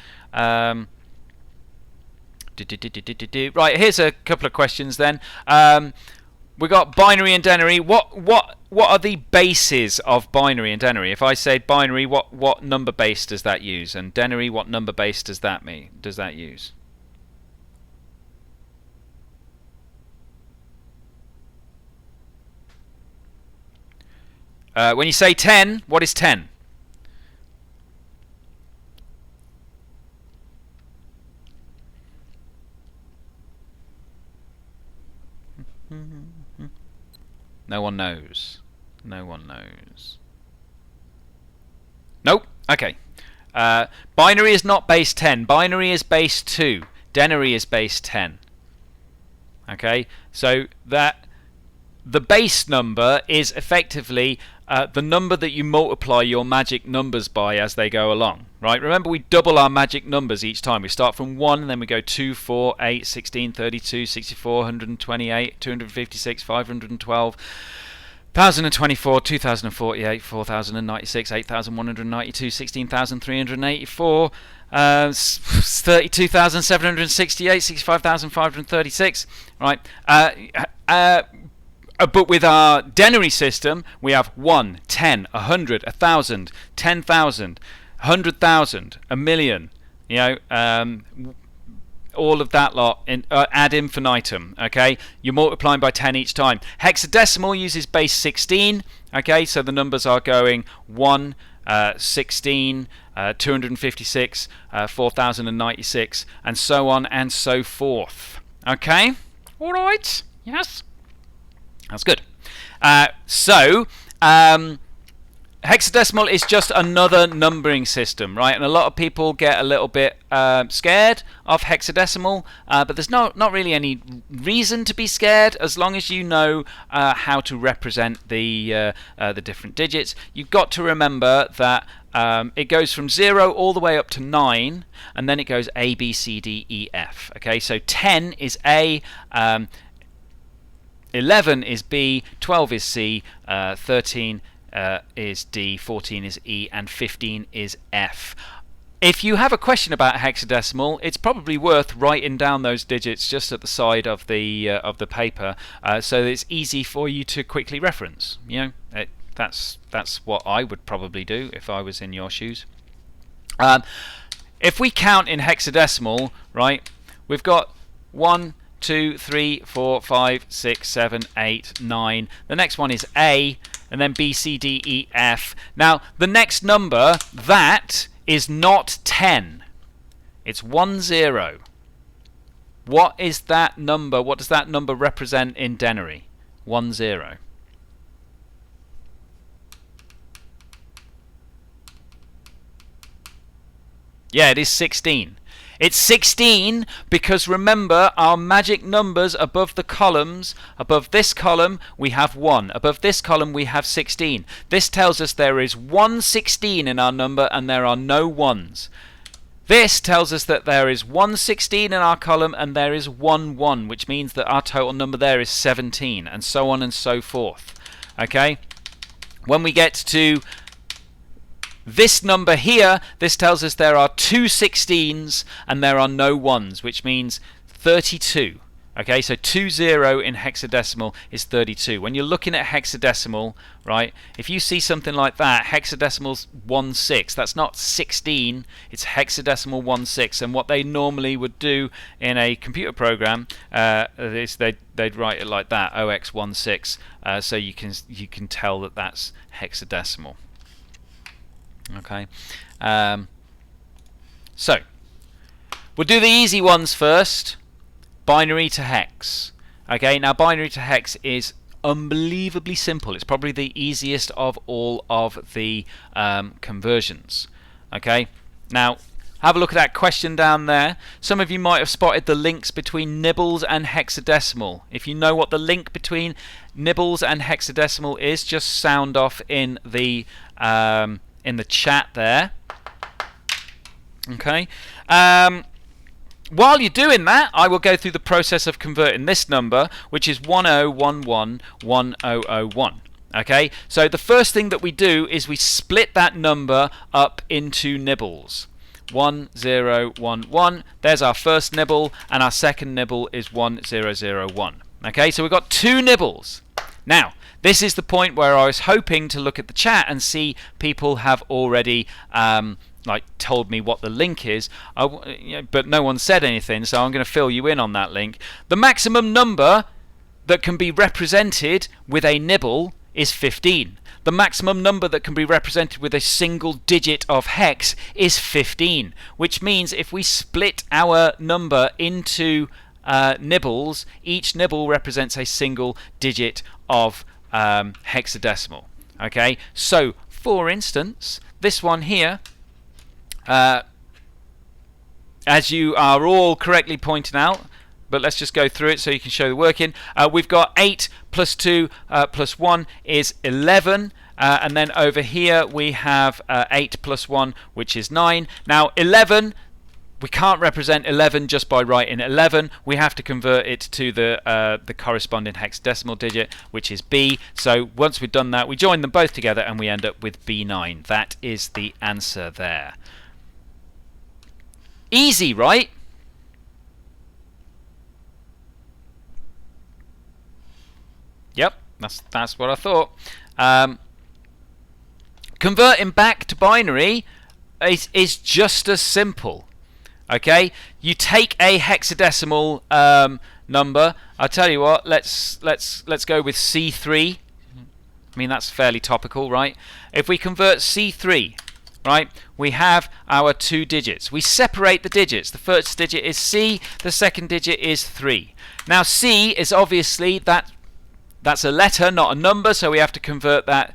Right, here's a couple of questions then. We got binary and denary. What are the bases of binary and denary? If I say binary, what number base does that use? And denary, what number base does that use? When you say 10, what is 10? No one knows. No one knows. Nope. Okay. Binary is not base 10. Binary is base 2. Denary is base 10. Okay. So that the base number is effectively the number that you multiply your magic numbers by as they go along. Right? Remember, we double our magic numbers each time. We start from 1, and then we go 2, 4, 8, 16, 32, 64, 128, 256, 512, 1024, 2048, 4096, 8192, 16384, 32,768, 65,536. Right? But with our denary system, we have 1, 10, 100, 1,000, 10,000, 100,000, a million. You know, all of that lot ad infinitum. Okay, you're multiplying by 10 each time. Hexadecimal uses base 16. Okay, so the numbers are going 1, 16, 256, 4,096, and so on and so forth. Okay, all right. Yes. That's good. Hexadecimal is just another numbering system, right? And a lot of people get a little bit scared of hexadecimal, but there's not really any reason to be scared as long as you know how to represent the different digits. You've got to remember that it goes from 0 all the way up to 9, and then it goes A, B, C, D, E, F. Okay, so 10 is A. 11 is B, 12 is C, 13 is D, 14 is E, and 15 is F. If you have a question about hexadecimal, it's probably worth writing down those digits just at the side of the paper, so that it's easy for you to quickly reference. You know, that's what I would probably do if I was in your shoes. If we count in hexadecimal, right, we've got 1, 2, 3, 4, 5, 6, 7, 8, 9. The next one is A, and then B, C, D, E, F. Now, the next number, that is not 10. It's 1, 0. What is that number? What does that number represent in denary? 1, 0. Yeah, it is 16. It's 16 because remember our magic numbers above the columns. Above this column we have 1. Above this column we have 16. This tells us there is 1 16 in our number and there are no 1s. This tells us that there is 1 16 in our column and there is 1 1, which means that our total number there is 17, and so on and so forth. Okay? When we get to this number here, this tells us there are 2 16s and there are no 1s, which means 32. Okay, so 20 in hexadecimal is 32. When you're looking at hexadecimal, right, if you see something like that, hexadecimal's 16. That's not 16, it's hexadecimal 16. And what they normally would do in a computer program is they'd write it like that, OX16, so you can tell that that's hexadecimal. Okay, so we'll do the easy ones first. Binary to hex. Okay, now binary to hex is unbelievably simple. It's probably the easiest of all of the conversions. Okay, now have a look at that question down there. Some of you might have spotted the links between nibbles and hexadecimal. If you know what the link between nibbles and hexadecimal is, just sound off in the chat there. Okay. While you're doing that, I will go through the process of converting this number, which is 10111001. Okay, so the first thing that we do is we split that number up into nibbles. 1011, there's our first nibble, and our second nibble is 1001. Okay, so we've got two nibbles. Now, this is the point where I was hoping to look at the chat and see people have already told me what the link is, but no one said anything, so I'm going to fill you in on that link. The maximum number that can be represented with a nibble is 15. The maximum number that can be represented with a single digit of hex is 15, which means if we split our number into nibbles, each nibble represents a single digit of hexadecimal. Okay, so for instance, this one here, as you are all correctly pointing out, but let's just go through it so you can show the working. We've got 8 plus 2 plus 1 is 11, and then over here we have 8 plus 1, which is 9. Now 11, we can't represent 11 just by writing 11. We have to convert it to the corresponding hexadecimal digit, which is B. So once we've done that, we join them both together and we end up with B9. That is the answer there. Easy, right? Yep, that's what I thought. Converting back to binary is just as simple. Okay, you take a hexadecimal number. I'll tell you what. Let's go with C3. I mean, that's fairly topical, right? If we convert C3, right, we have our two digits. We separate the digits. The first digit is C, the second digit is 3. Now C is obviously that's a letter, not a number, so we have to convert that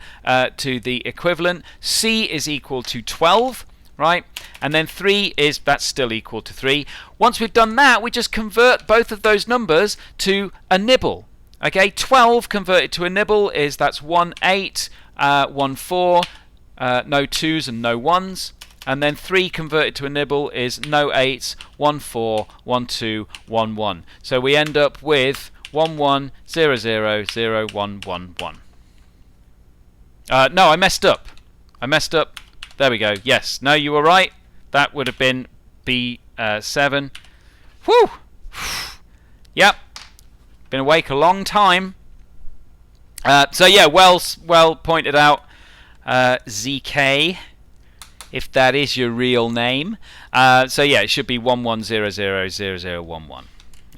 to the equivalent. C is equal to 12, right? And then 3 that's still equal to 3. Once we've done that, we just convert both of those numbers to a nibble. Okay, 12 converted to a nibble that's 1 8, 1 4. No 2s and no 1s, and then 3 converted to a nibble is no 8s, 1 4, 1 2, 1 1. So we end up with 1 1 0 0 0 1 1 1. No, I messed up. There we go. Yes. No, you were right. That would have been B7. Whew. Yep. Been awake a long time. So yeah, well pointed out. ZK, if that is your real name. So yeah, it should be 11000011.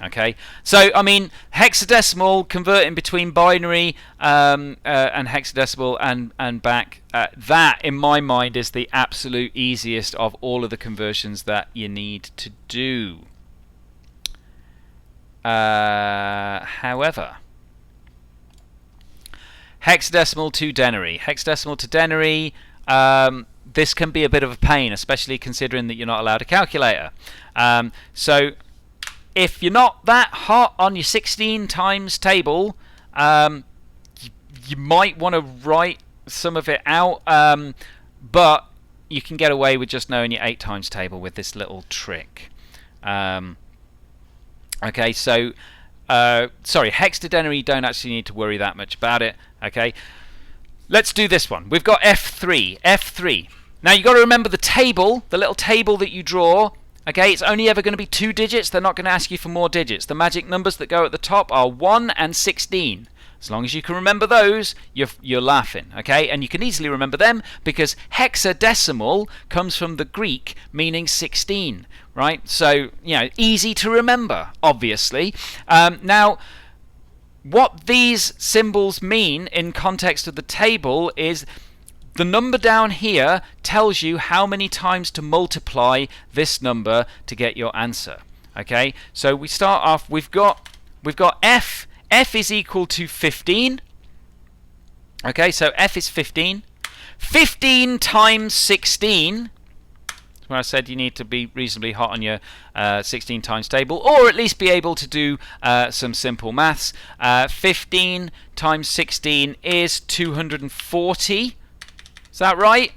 Okay, so I mean, hexadecimal, converting between binary and hexadecimal and back, that in my mind is the absolute easiest of all of the conversions that you need to do. However, hexadecimal to denary. This can be a bit of a pain, especially considering that you're not allowed a calculator. So if you're not that hot on your 16 times table, you might want to write some of it out, but you can get away with just knowing your 8 times table with this little trick. Okay, so sorry, hex to denary, don't actually need to worry that much about it. Okay, let's do this one. We've got F3. Now you've got to remember the table, the little table that you draw Okay, it's only ever going to be 2 digits. They're not going to ask you for more digits. The magic numbers that go at the top are 1 and 16. As long as you can remember those, you're laughing, okay? And you can easily remember them because hexadecimal comes from the Greek meaning 16, right? So, easy to remember, obviously. Now, what these symbols mean in context of the table is the number down here tells you how many times to multiply this number to get your answer, okay? So we start off, we've got f. F is equal to 15. Okay, so f is 15. 15 times 16. That's where I said you need to be reasonably hot on your 16 times table, or at least be able to do some simple maths. 15 times 16 is 240. Is that right?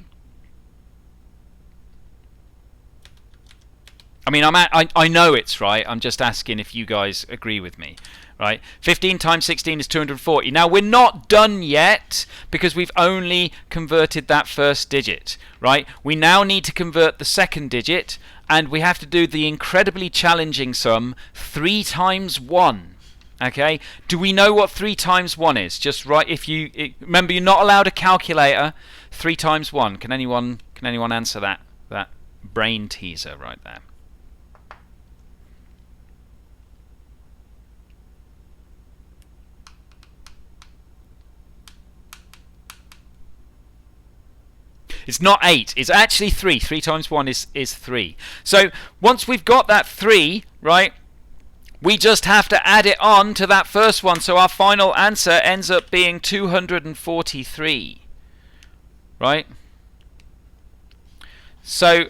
I mean, I know it's right. I'm just asking if you guys agree with me. Right, 15 times 16 is 240. Now we're not done yet because we've only converted that first digit. Right, we now need to convert the second digit, and we have to do the incredibly challenging sum 3 times 1. Okay, do we know what 3 times 1 is? Just right. Remember, you're not allowed a calculator. 3 times 1. Can anyone answer that brain teaser right there? It's not 8. It's actually 3. 3 times 1 is 3. So once we've got that 3, right, we just have to add it on to that first one. So our final answer ends up being 243. Right? So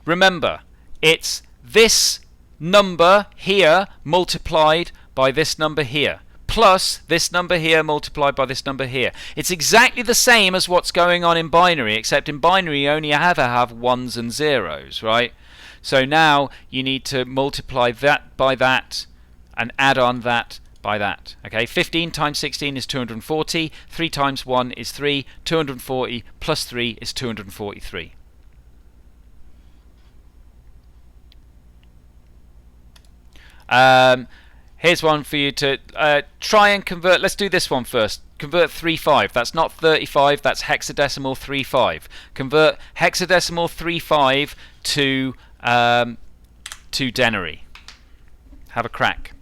remember, it's this number here multiplied by this number here, plus this number here multiplied by this number here. It's exactly the same as what's going on in binary, except in binary you only ever have ones and zeros, right? So now you need to multiply that by that and add on that by that. Okay, 15 times 16 is 240, 3 times 1 is 3, 240 plus 3 is 243. Here's one for you to try and convert. Let's do this one first. Convert 3/5. That's not 35, that's hexadecimal 3/5. Convert hexadecimal 3/5 to denary. Have a crack.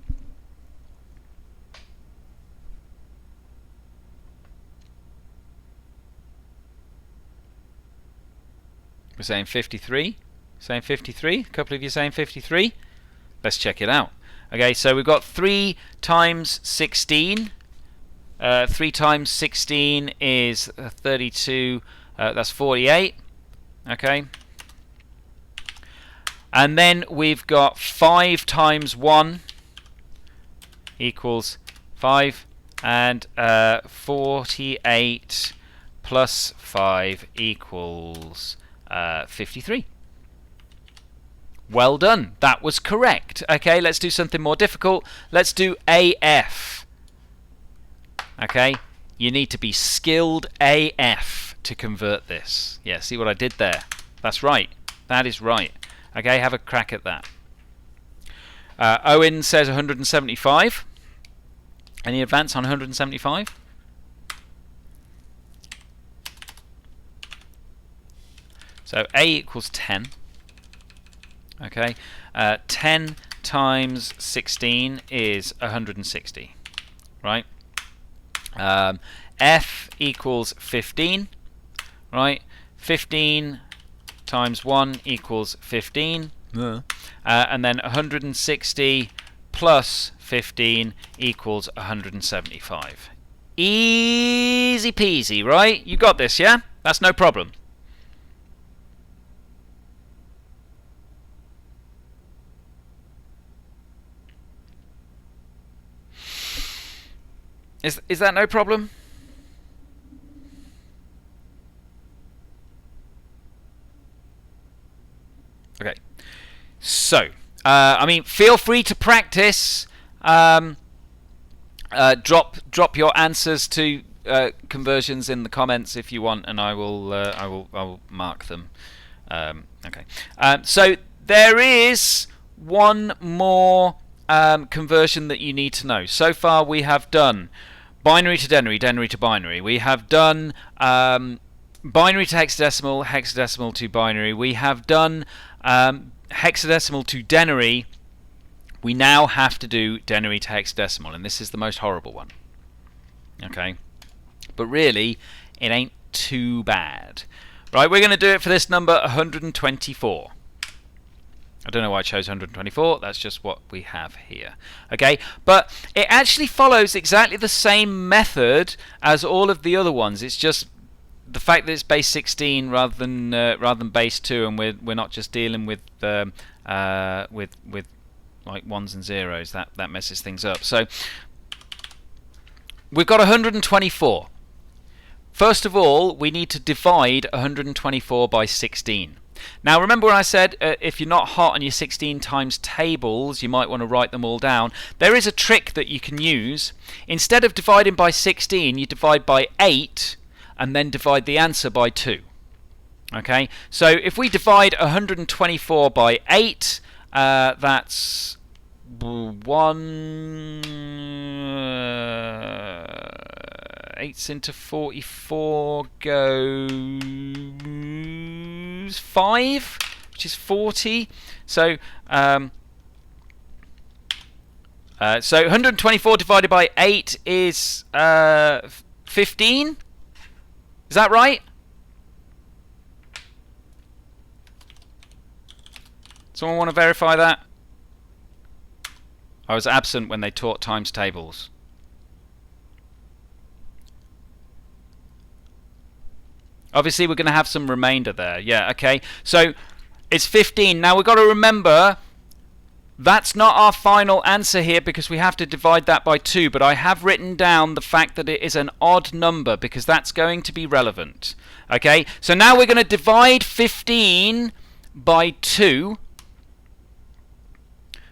We're saying 53. Saying 53. A couple of you saying 53. Let's check it out. Okay, so we've got 3 times 16. 3 times 16 is 32. That's 48. Okay. And then we've got 5 times 1 equals 5. And 48 plus 5 equals 53. Well done. That was correct. Okay, let's do something more difficult. Let's do AF. Okay, you need to be skilled AF to convert this. Yeah, see what I did there? That's right. That is right. Okay, have a crack at that. Owen says 175. Any advance on 175? So A equals 10. Okay, 10 times 16 is 160, right? F equals 15, right? 15 times 1 equals 15, and then 160 plus 15 equals 175. Easy peasy, right? You got this, yeah? That's no problem. Is that no problem? Okay. So, I mean, feel free to practice. Drop your answers to conversions in the comments if you want, and I will mark them. Okay. So There is one more conversion that you need to know. So far we have done binary to denary, denary to binary. We have done binary to hexadecimal, hexadecimal to binary. We have done hexadecimal to denary. We now have to do denary to hexadecimal, and this is the most horrible one. Okay, but really, it ain't too bad. Right, we're going to do it for this number 124. I don't know why I chose 124, that's just what we have here. Okay, but it actually follows exactly the same method as all of the other ones. It's just the fact that it's base 16 rather than base 2, and we're not just dealing with like ones and zeros. That messes things up. So we've got 124. First of all, we need to divide 124 by 16. Now remember when I said if you're not hot on your 16 times tables, you might want to write them all down. There is a trick that you can use. Instead of dividing by 16, you divide by 8 and then divide the answer by 2. Okay, so if we divide 124 by 8, that's 8 into 44 goes 5, which is 40. So so 124 divided by 8 is 15. Is that right? Someone want to verify that? I was absent when they taught times tables. Obviously we're going to have some remainder there. Yeah, okay. So it's 15. Now we've got to remember that's not our final answer here because we have to divide that by 2, but I have written down the fact that it is an odd number because that's going to be relevant. Okay, so now we're going to divide 15 by 2.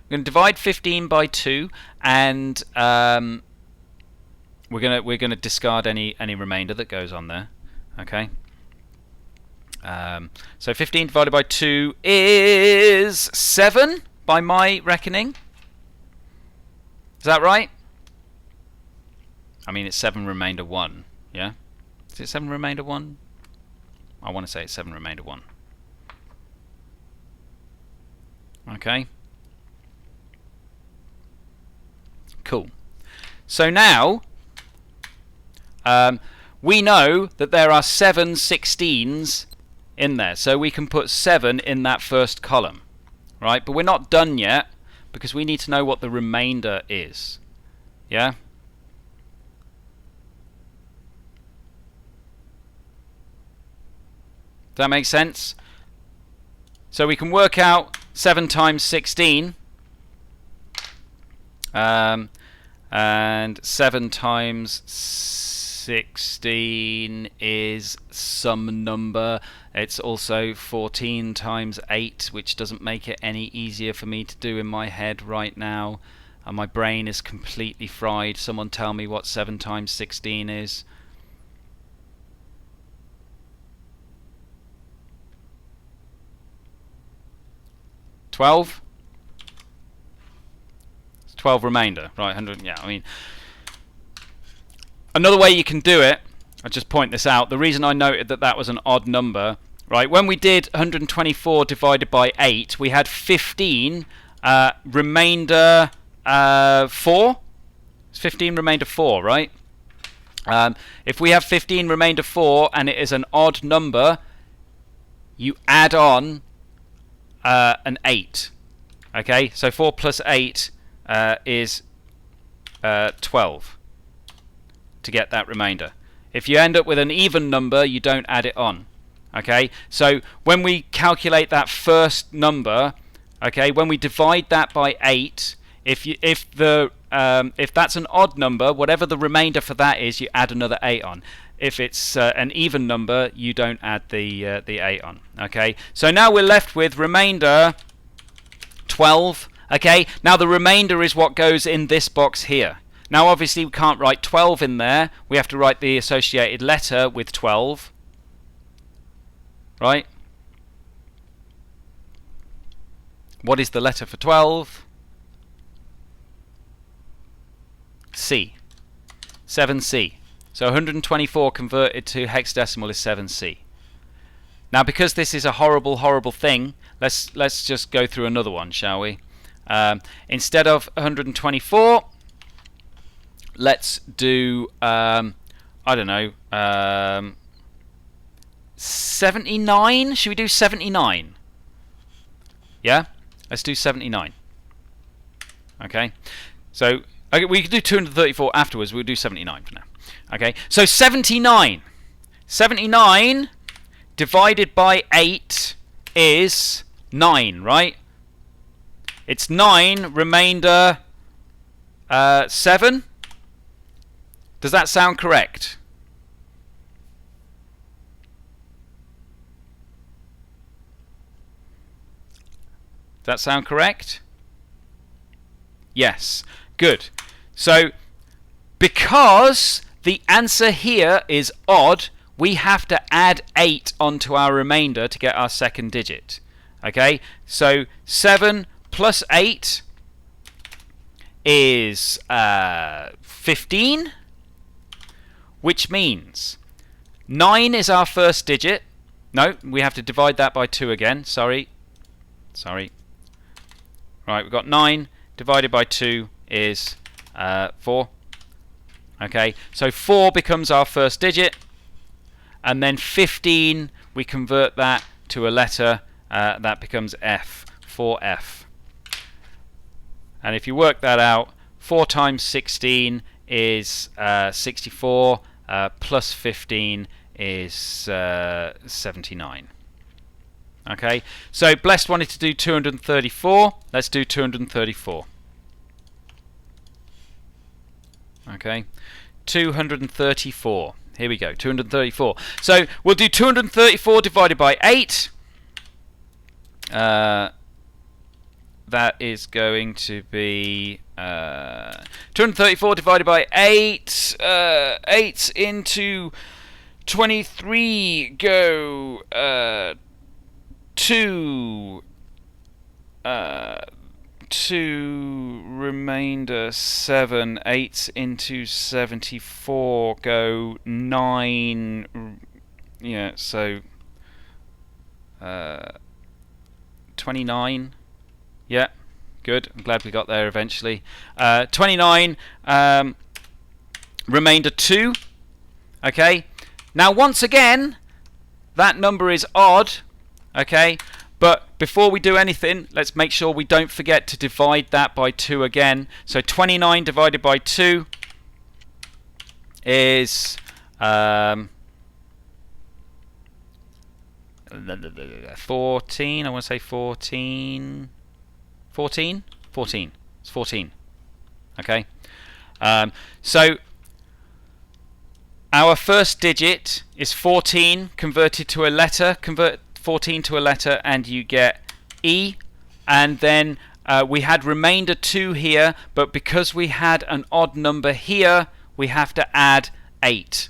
We're going to divide 15 by 2, and we're going to discard any remainder that goes on there. Okay. So 15 divided by 2 is 7 by my reckoning. Is that right? I mean, it's 7 remainder 1. Yeah? Is it 7 remainder 1? I want to say it's 7 remainder 1. Okay. Cool. So now we know that there are 7 16s in there, so we can put 7 in that first column, right? But we're not done yet because we need to know what the remainder is. Yeah? Does that make sense? So we can work out 7 times 16, and 7 times 16 is some number. It's also 14 times 8, which doesn't make it any easier for me to do in my head right now. And my brain is completely fried. Someone tell me what 7 times 16 is. $12? It's 12 remainder. Right, 100. Yeah, I mean, another way you can do it, I'll just point this out. The reason I noted that that was an odd number, right? When we did 124 divided by 8, we had 15 remainder 4. It's 15 remainder 4, right? If we have 15 remainder 4 and it is an odd number, you add on an 8. Okay, so 4 plus 8 is 12 to get that remainder. If you end up with an even number, you don't add it on. Okay, so when we calculate that first number, okay, when we divide that by 8, if that's an odd number, whatever the remainder for that is, you add another 8 on. If it's an even number, you don't add the 8 on. Okay, so now we're left with remainder 12. Okay, now the remainder is what goes in this box here. Now obviously we can't write 12 in there. We have to write the associated letter with 12. Right? What is the letter for 12? C. 7C. So 124 converted to hexadecimal is 7C. Now, because this is a horrible, horrible thing, let's just go through another one, shall we? Instead of 124, let's do I don't know, 79. Should we do 79? Yeah, let's do 79. Okay, so we could do 234 afterwards. We'll do 79 for now. Okay, so 79 divided by 8 is 9, right? It's 9, remainder 7. Does that sound correct? Does that sound correct? Yes. Good. So, because the answer here is odd, we have to add 8 onto our remainder to get our second digit. Okay? So, 7 plus 8 is 15, which means 9 is our first digit. No, we have to divide that by 2 again. Sorry. Right, we've got 9 divided by 2 is 4. Okay, so 4 becomes our first digit, and then 15, we convert that to a letter, that becomes F, 4F. And if you work that out, 4 times 16 is 64, plus 15 is 79. Okay, so Blessed wanted to do 234. Let's do 234. Okay, 234. Here we go, 234. So we'll do 234 divided by 8. That is going to be 234 divided by 8. 8 into 23 go 2 remainder 7. 8 into 74 go 9. Yeah, so 29. Yeah, good. I'm glad we got there eventually. 29 remainder 2. Okay, now once again that number is odd. Okay, but before we do anything, let's make sure we don't forget to divide that by 2 again. So 29 divided by 2 is 14. I want to say 14. 14? 14. It's 14. Okay. So our first digit is 14 converted to a letter. Convert 14 to a letter and you get E. And then we had remainder 2 here, but because we had an odd number here, we have to add 8.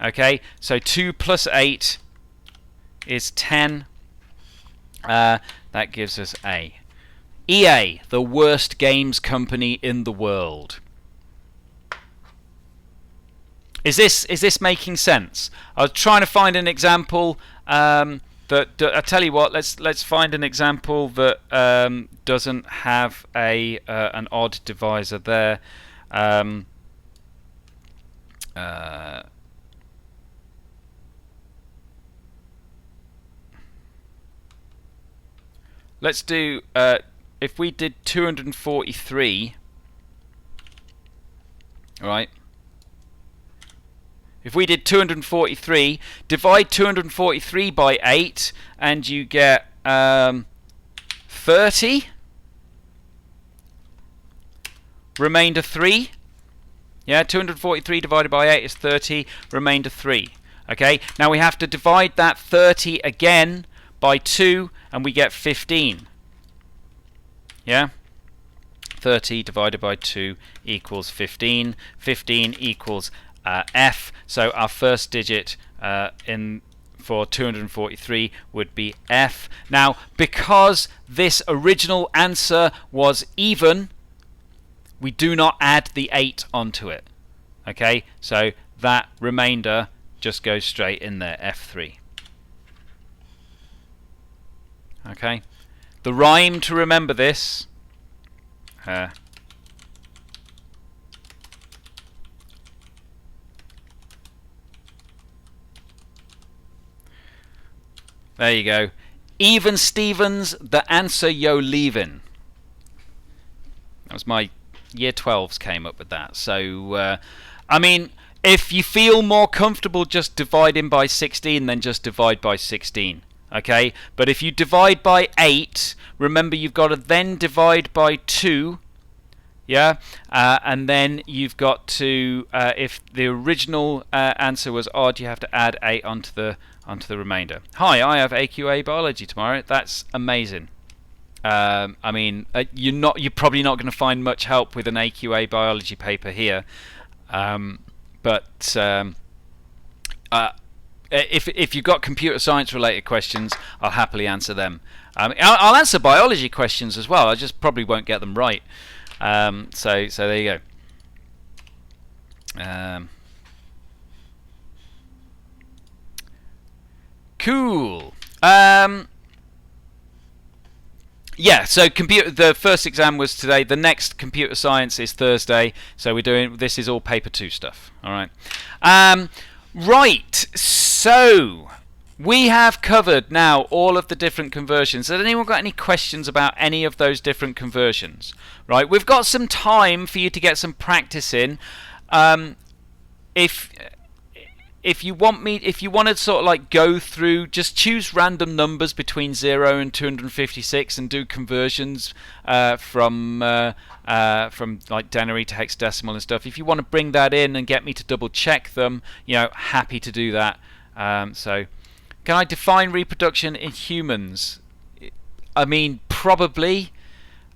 Okay, so 2 plus 8 is 10. That gives us A. EA, the worst games company in the world. Is this making sense? I was trying to find an example that I tell you what. Let's find an example that doesn't have an odd divisor there. Let's do. If we did 243, right? If we did 243, divide 243 by 8, and you get 30. Remainder 3. Yeah, 243 divided by 8 is 30. Remainder 3. Okay, now we have to divide that 30 again by 2, and we get 15. Yeah? 30 divided by 2 equals 15. 15 equals F. So our first digit in for 243 would be F. Now, because this original answer was even, we do not add the 8 onto it. Okay, so that remainder just goes straight in there, F3. Okay, the rhyme to remember this. There you go. Even Stevens, the answer yo leaving. That was my year 12s came up with that. So, I mean, if you feel more comfortable just dividing by 16, then just divide by 16. Okay? But if you divide by 8, remember you've got to then divide by 2. Yeah? And then you've got to, if the original answer was odd, you have to add 8 onto the remainder. Hi, I have AQA biology tomorrow. That's amazing. I mean, you're probably not going to find much help with an AQA biology paper here, but if you've got computer science related questions, I'll happily answer them. I'll answer biology questions as well. I just probably won't get them right. So there you go. Cool. Yeah, so the first exam was today. The next computer science is Thursday. So this is all paper 2 stuff. All right. Right. So we have covered now all of the different conversions. Has anyone got any questions about any of those different conversions? Right. We've got some time for you to get some practice in. If you want to sort of like go through, just choose random numbers between 0 and 256 and do conversions from like denary to hexadecimal and stuff. If you want to bring that in and get me to double check them, happy to do that. So, can I define reproduction in humans? I mean, probably.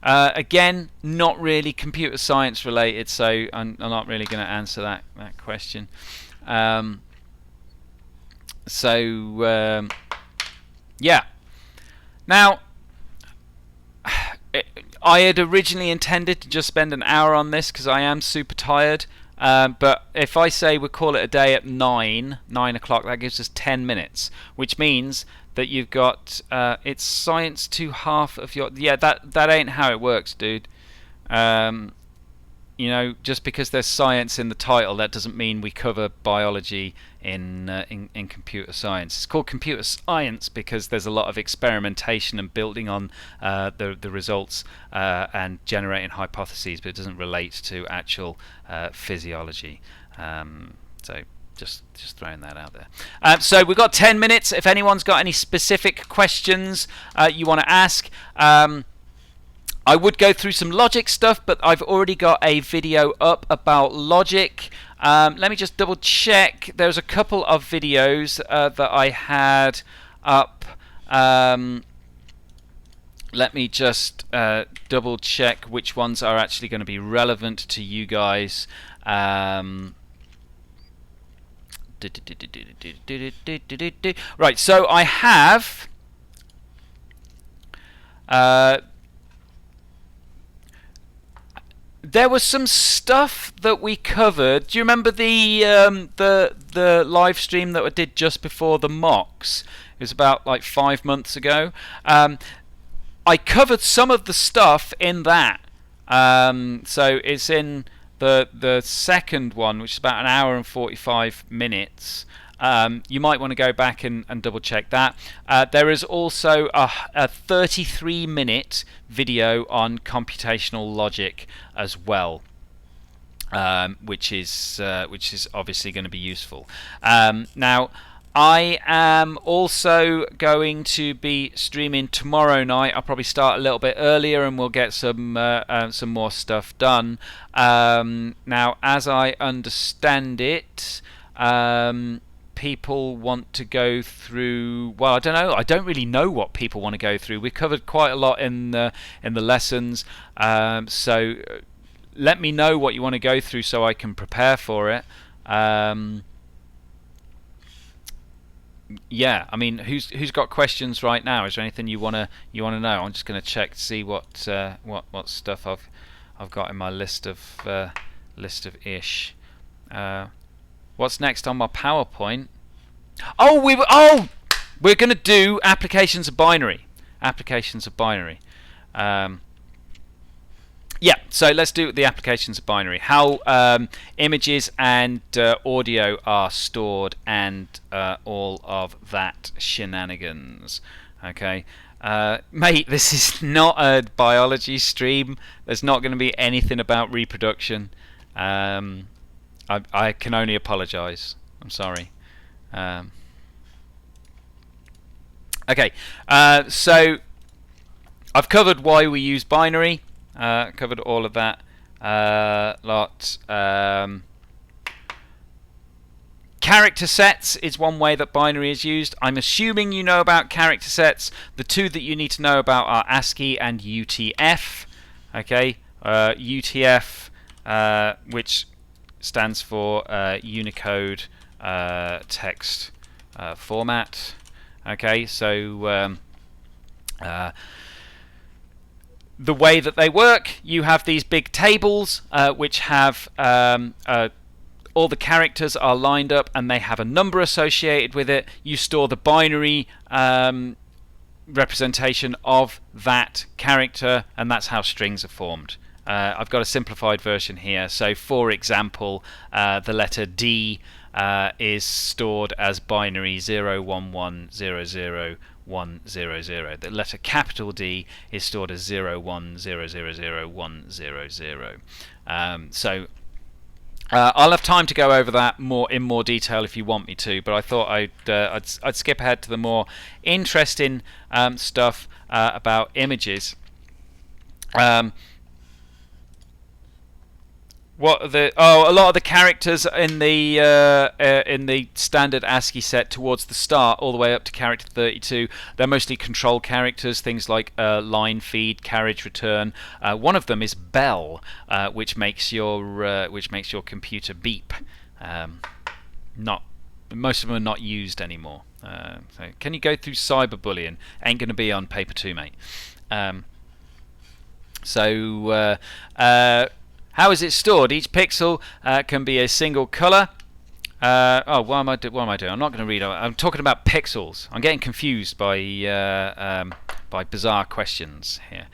Again, not really computer science related, so I'm not really going to answer that question. Yeah. Now, I had originally intended to just spend an hour on this because I am super tired. But if I say we call it a day at 9 o'clock, that gives us 10 minutes, which means that you've got it's science to half of your. Yeah, that ain't how it works, dude. Just because there's science in the title, that doesn't mean we cover biology in computer science. It's called computer science because there's a lot of experimentation and building on the results and generating hypotheses, but it doesn't relate to actual physiology. So just throwing that out there. So we've got 10 minutes. If anyone's got any specific questions you want to ask, I would go through some logic stuff, but I've already got a video up about logic. Let me just double check. There's a couple of videos that I had up. Let me just double check which ones are actually going to be relevant to you guys. Right, so I have there was some stuff that we covered. Do you remember the live stream that I did just before the mocks? It was about like 5 months ago. I covered some of the stuff in that. So it's in the second one, which is about an hour and 45 minutes. You might want to go back and double check that. There is also a 33-minute video on computational logic as well, which is obviously going to be useful. Now, I am also going to be streaming tomorrow night. I'll probably start a little bit earlier, and we'll get some more stuff done. Now, as I understand it, people want to go through. Well, I don't know. I don't really know what people want to go through. We covered quite a lot in the lessons. So let me know what you want to go through so I can prepare for it. yeah, I mean, who's got questions right now? Is there anything you wanna know? I'm just gonna check to see what stuff I've got in my list of ish. What's next on my PowerPoint? We're gonna do applications of binary. Applications of binary. Yeah, so let's do the applications of binary. How images and audio are stored and all of that shenanigans. Okay, mate, this is not a biology stream. There's not going to be anything about reproduction. I can only apologise. I'm sorry. Okay, so I've covered why we use binary. Covered all of that lot. Character sets is one way that binary is used. I'm assuming you know about character sets. The two that you need to know about are ASCII and UTF. Okay, UTF, which stands for Unicode text format. Okay, so the way that they work, you have these big tables which have all the characters are lined up and they have a number associated with it. You store the binary representation of that character, and that's how strings are formed. I've got a simplified version here. So for example, the letter D is stored as binary 01100 100. The letter capital D is stored as 01000 so I'll have time to go over that in more detail if you want me to, but I thought I'd skip ahead to the more interesting stuff about images. What are a lot of the characters in the standard ASCII set towards the start, all the way up to character 32, they're mostly control characters, things like line feed, carriage return. One of them is bell, which makes your computer beep. Most of them are not used anymore. So can you go through cyberbullying? Ain't going to be on paper 2, mate. How is it stored? Each pixel can be a single color. What am I doing? I'm not going to read. I'm talking about pixels. I'm getting confused by bizarre questions here.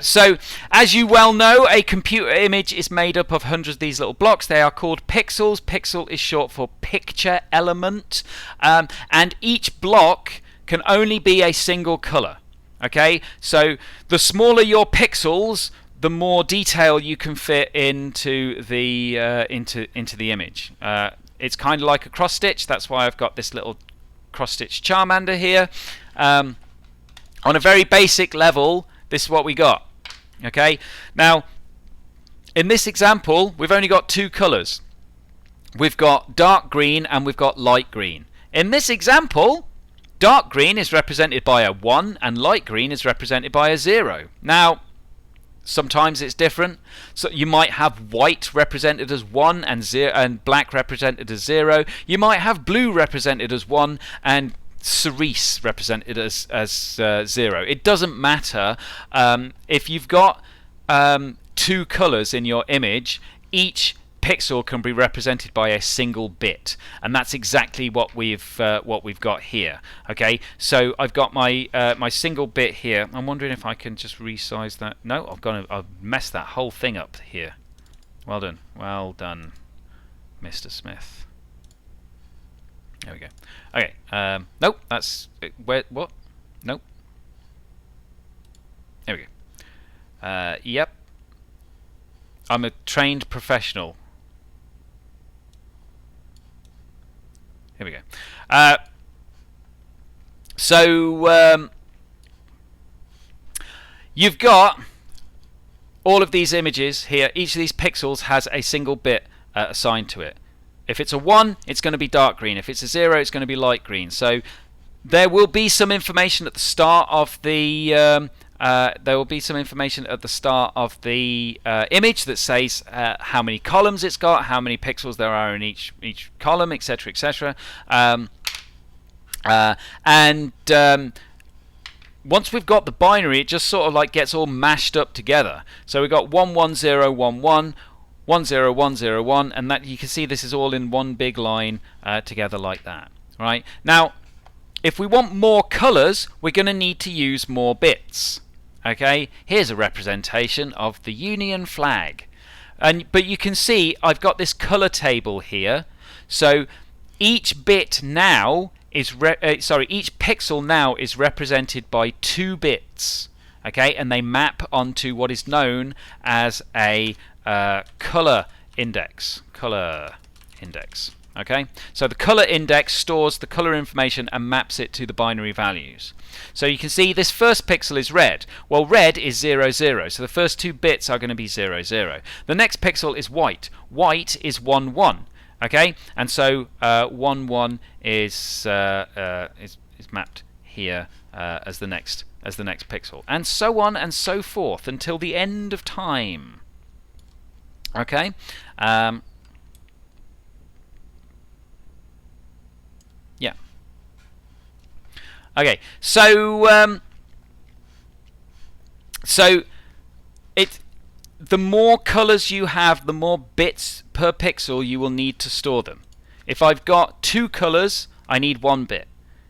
So, as you well know, a computer image is made up of hundreds of these little blocks. They are called pixels. Pixel is short for picture element, and each block can only be a single color. Okay, so the smaller your pixels, the more detail you can fit into the image. It's kind of like a cross stitch. That's why I've got this little cross stitch Charmander here. On a very basic level, this is what we got. Okay. Now, in this example, we've only got two colors. We've got dark green and we've got light green. In this example, dark green is represented by a 1 and light green is represented by a 0. Now, sometimes it's different. So you might have white represented as 1 and black represented as 0. You might have blue represented as 1 and cerise represented as 0. It doesn't matter. If you've got two colors in your image, each pixel can be represented by a single bit, and that's exactly what we've got here. Okay, so I've got my my single bit here. I'm wondering if I can just resize that. No, I've messed that whole thing up here. Well done, Mr. Smith. There we go. Okay, nope, that's where what? Nope. There we go. Yep. I'm a trained professional. Here we go. So you've got all of these images here. Each of these pixels has a single bit assigned to it. If it's a 1, it's going to be dark green. If it's a 0, it's going to be light green. So there will be some information at the start of the image that says how many columns it's got, how many pixels there are in each column, etc., etc. And once we've got the binary, it just sort of like gets all mashed up together. So we've got 11011, 10101, and that you can see this is all in one big line together like that. Right? Now, if we want more colours, we're going to need to use more bits. Okay? Here's a representation of the Union flag. But you can see I've got this colour table here. So each bit now is each pixel now is represented by 2 bits. Okay? And they map onto what is known as a colour index. Okay, so the color index stores the color information and maps it to the binary values. So you can see this first pixel is red. Well, red is 00, so the first 2 bits are going to be 00. The next pixel is white. White is 11. Okay, and so 11 is mapped here as the next pixel, and so on and so forth until the end of time. Okay. Yeah. Okay. So the more colors you have, the more bits per pixel you will need to store them. If I've got 2 colors, I need 1 bit.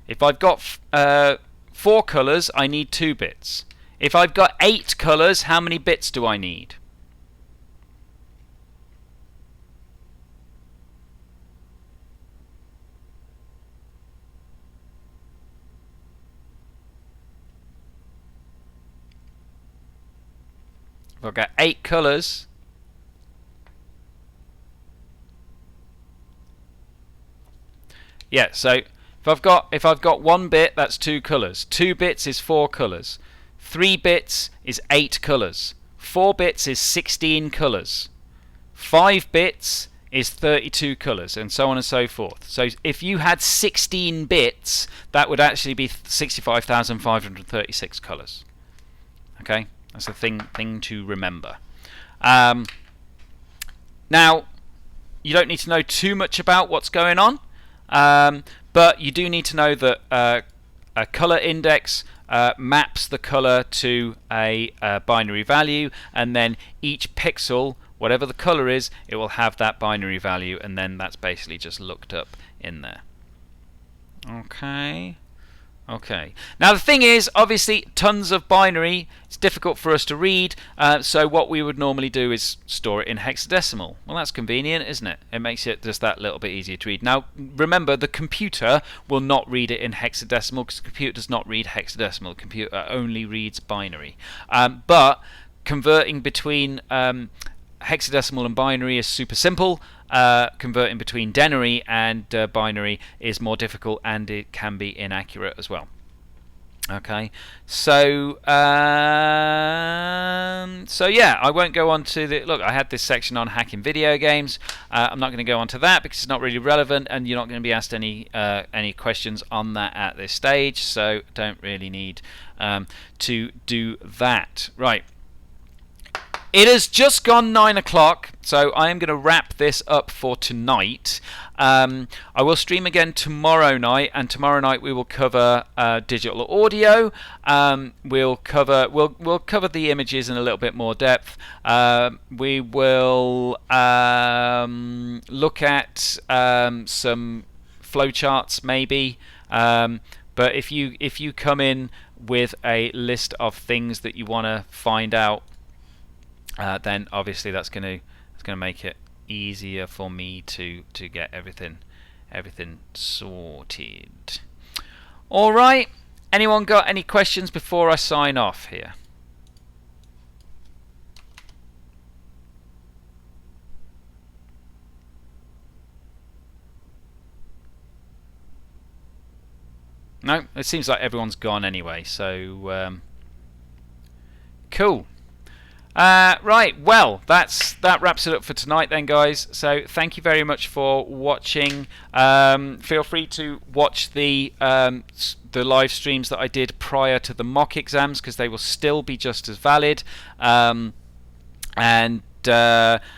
If I've got 4 colors, I need 2 bits. If I've got 8 colors, how many bits do I need? If I've got 8 colors, yeah. So if I've got 1 bit, that's 2 colors. 2 bits is 4 colors. 3 bits is 8 colors. 4 bits is 16 colors. 5 bits is 32 colors, and so on and so forth. So if you had 16 bits, that would actually be 65,536 colors. Okay. That's a thing to remember. Now, you don't need to know too much about what's going on, but you do need to know that a color index maps the color to a binary value, and then each pixel, whatever the color is, it will have that binary value, and then that's basically just looked up in there. Okay. Okay. Now the thing is, obviously, tons of binary. It's difficult for us to read, so what we would normally do is store it in hexadecimal. Well, that's convenient, isn't it? It makes it just that little bit easier to read. Now, remember, the computer will not read it in hexadecimal because the computer does not read hexadecimal. The computer only reads binary. But converting between hexadecimal and binary is super simple. Converting between denary and binary is more difficult, and it can be inaccurate as well. Okay, so yeah, I won't go on to the look. I had this section on hacking video games. I'm not going to go on to that because it's not really relevant, and you're not going to be asked any questions on that at this stage. So don't really need to do that. Right. It has just gone 9 o'clock, so I am going to wrap this up for tonight. I will stream again tomorrow night, and tomorrow night we will cover digital audio. We'll cover the images in a little bit more depth. We will look at some flowcharts maybe. But if you come in with a list of things that you want to find out, then obviously that's going to make it easier for me to get everything sorted. All right. Anyone got any questions before I sign off here? No, it seems like everyone's gone anyway. So cool. Right, well, that wraps it up for tonight then, guys. So thank you very much for watching. Feel free to watch the live streams that I did prior to the mock exams, because they will still be just as valid. And come and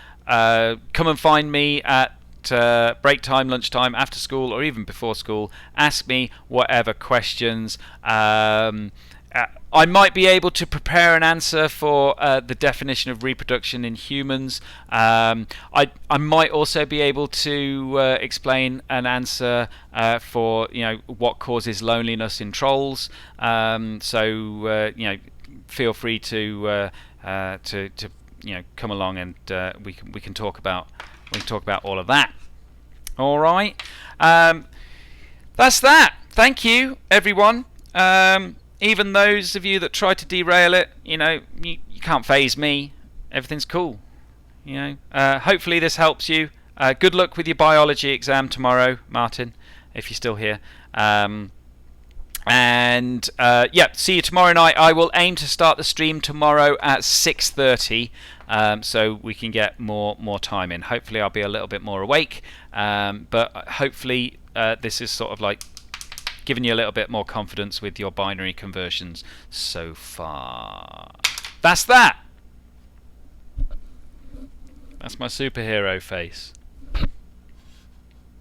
find me at break time, lunchtime, after school, or even before school. Ask me whatever questions. I might be able to prepare an answer for the definition of reproduction in humans. I might also be able to explain an answer for what causes loneliness in trolls. Feel free to come along and we can talk about all of that. All right. That's that. Thank you, everyone. Even those of you that try to derail it, you can't faze me. Everything's cool. Hopefully this helps you. Good luck with your biology exam tomorrow, Martin, if you're still here. See you tomorrow night. I will aim to start the stream tomorrow at 6:30, so we can get more time in. Hopefully I'll be a little bit more awake, but hopefully this is sort of like giving you a little bit more confidence with your binary conversions so far. That's that. That's my superhero face.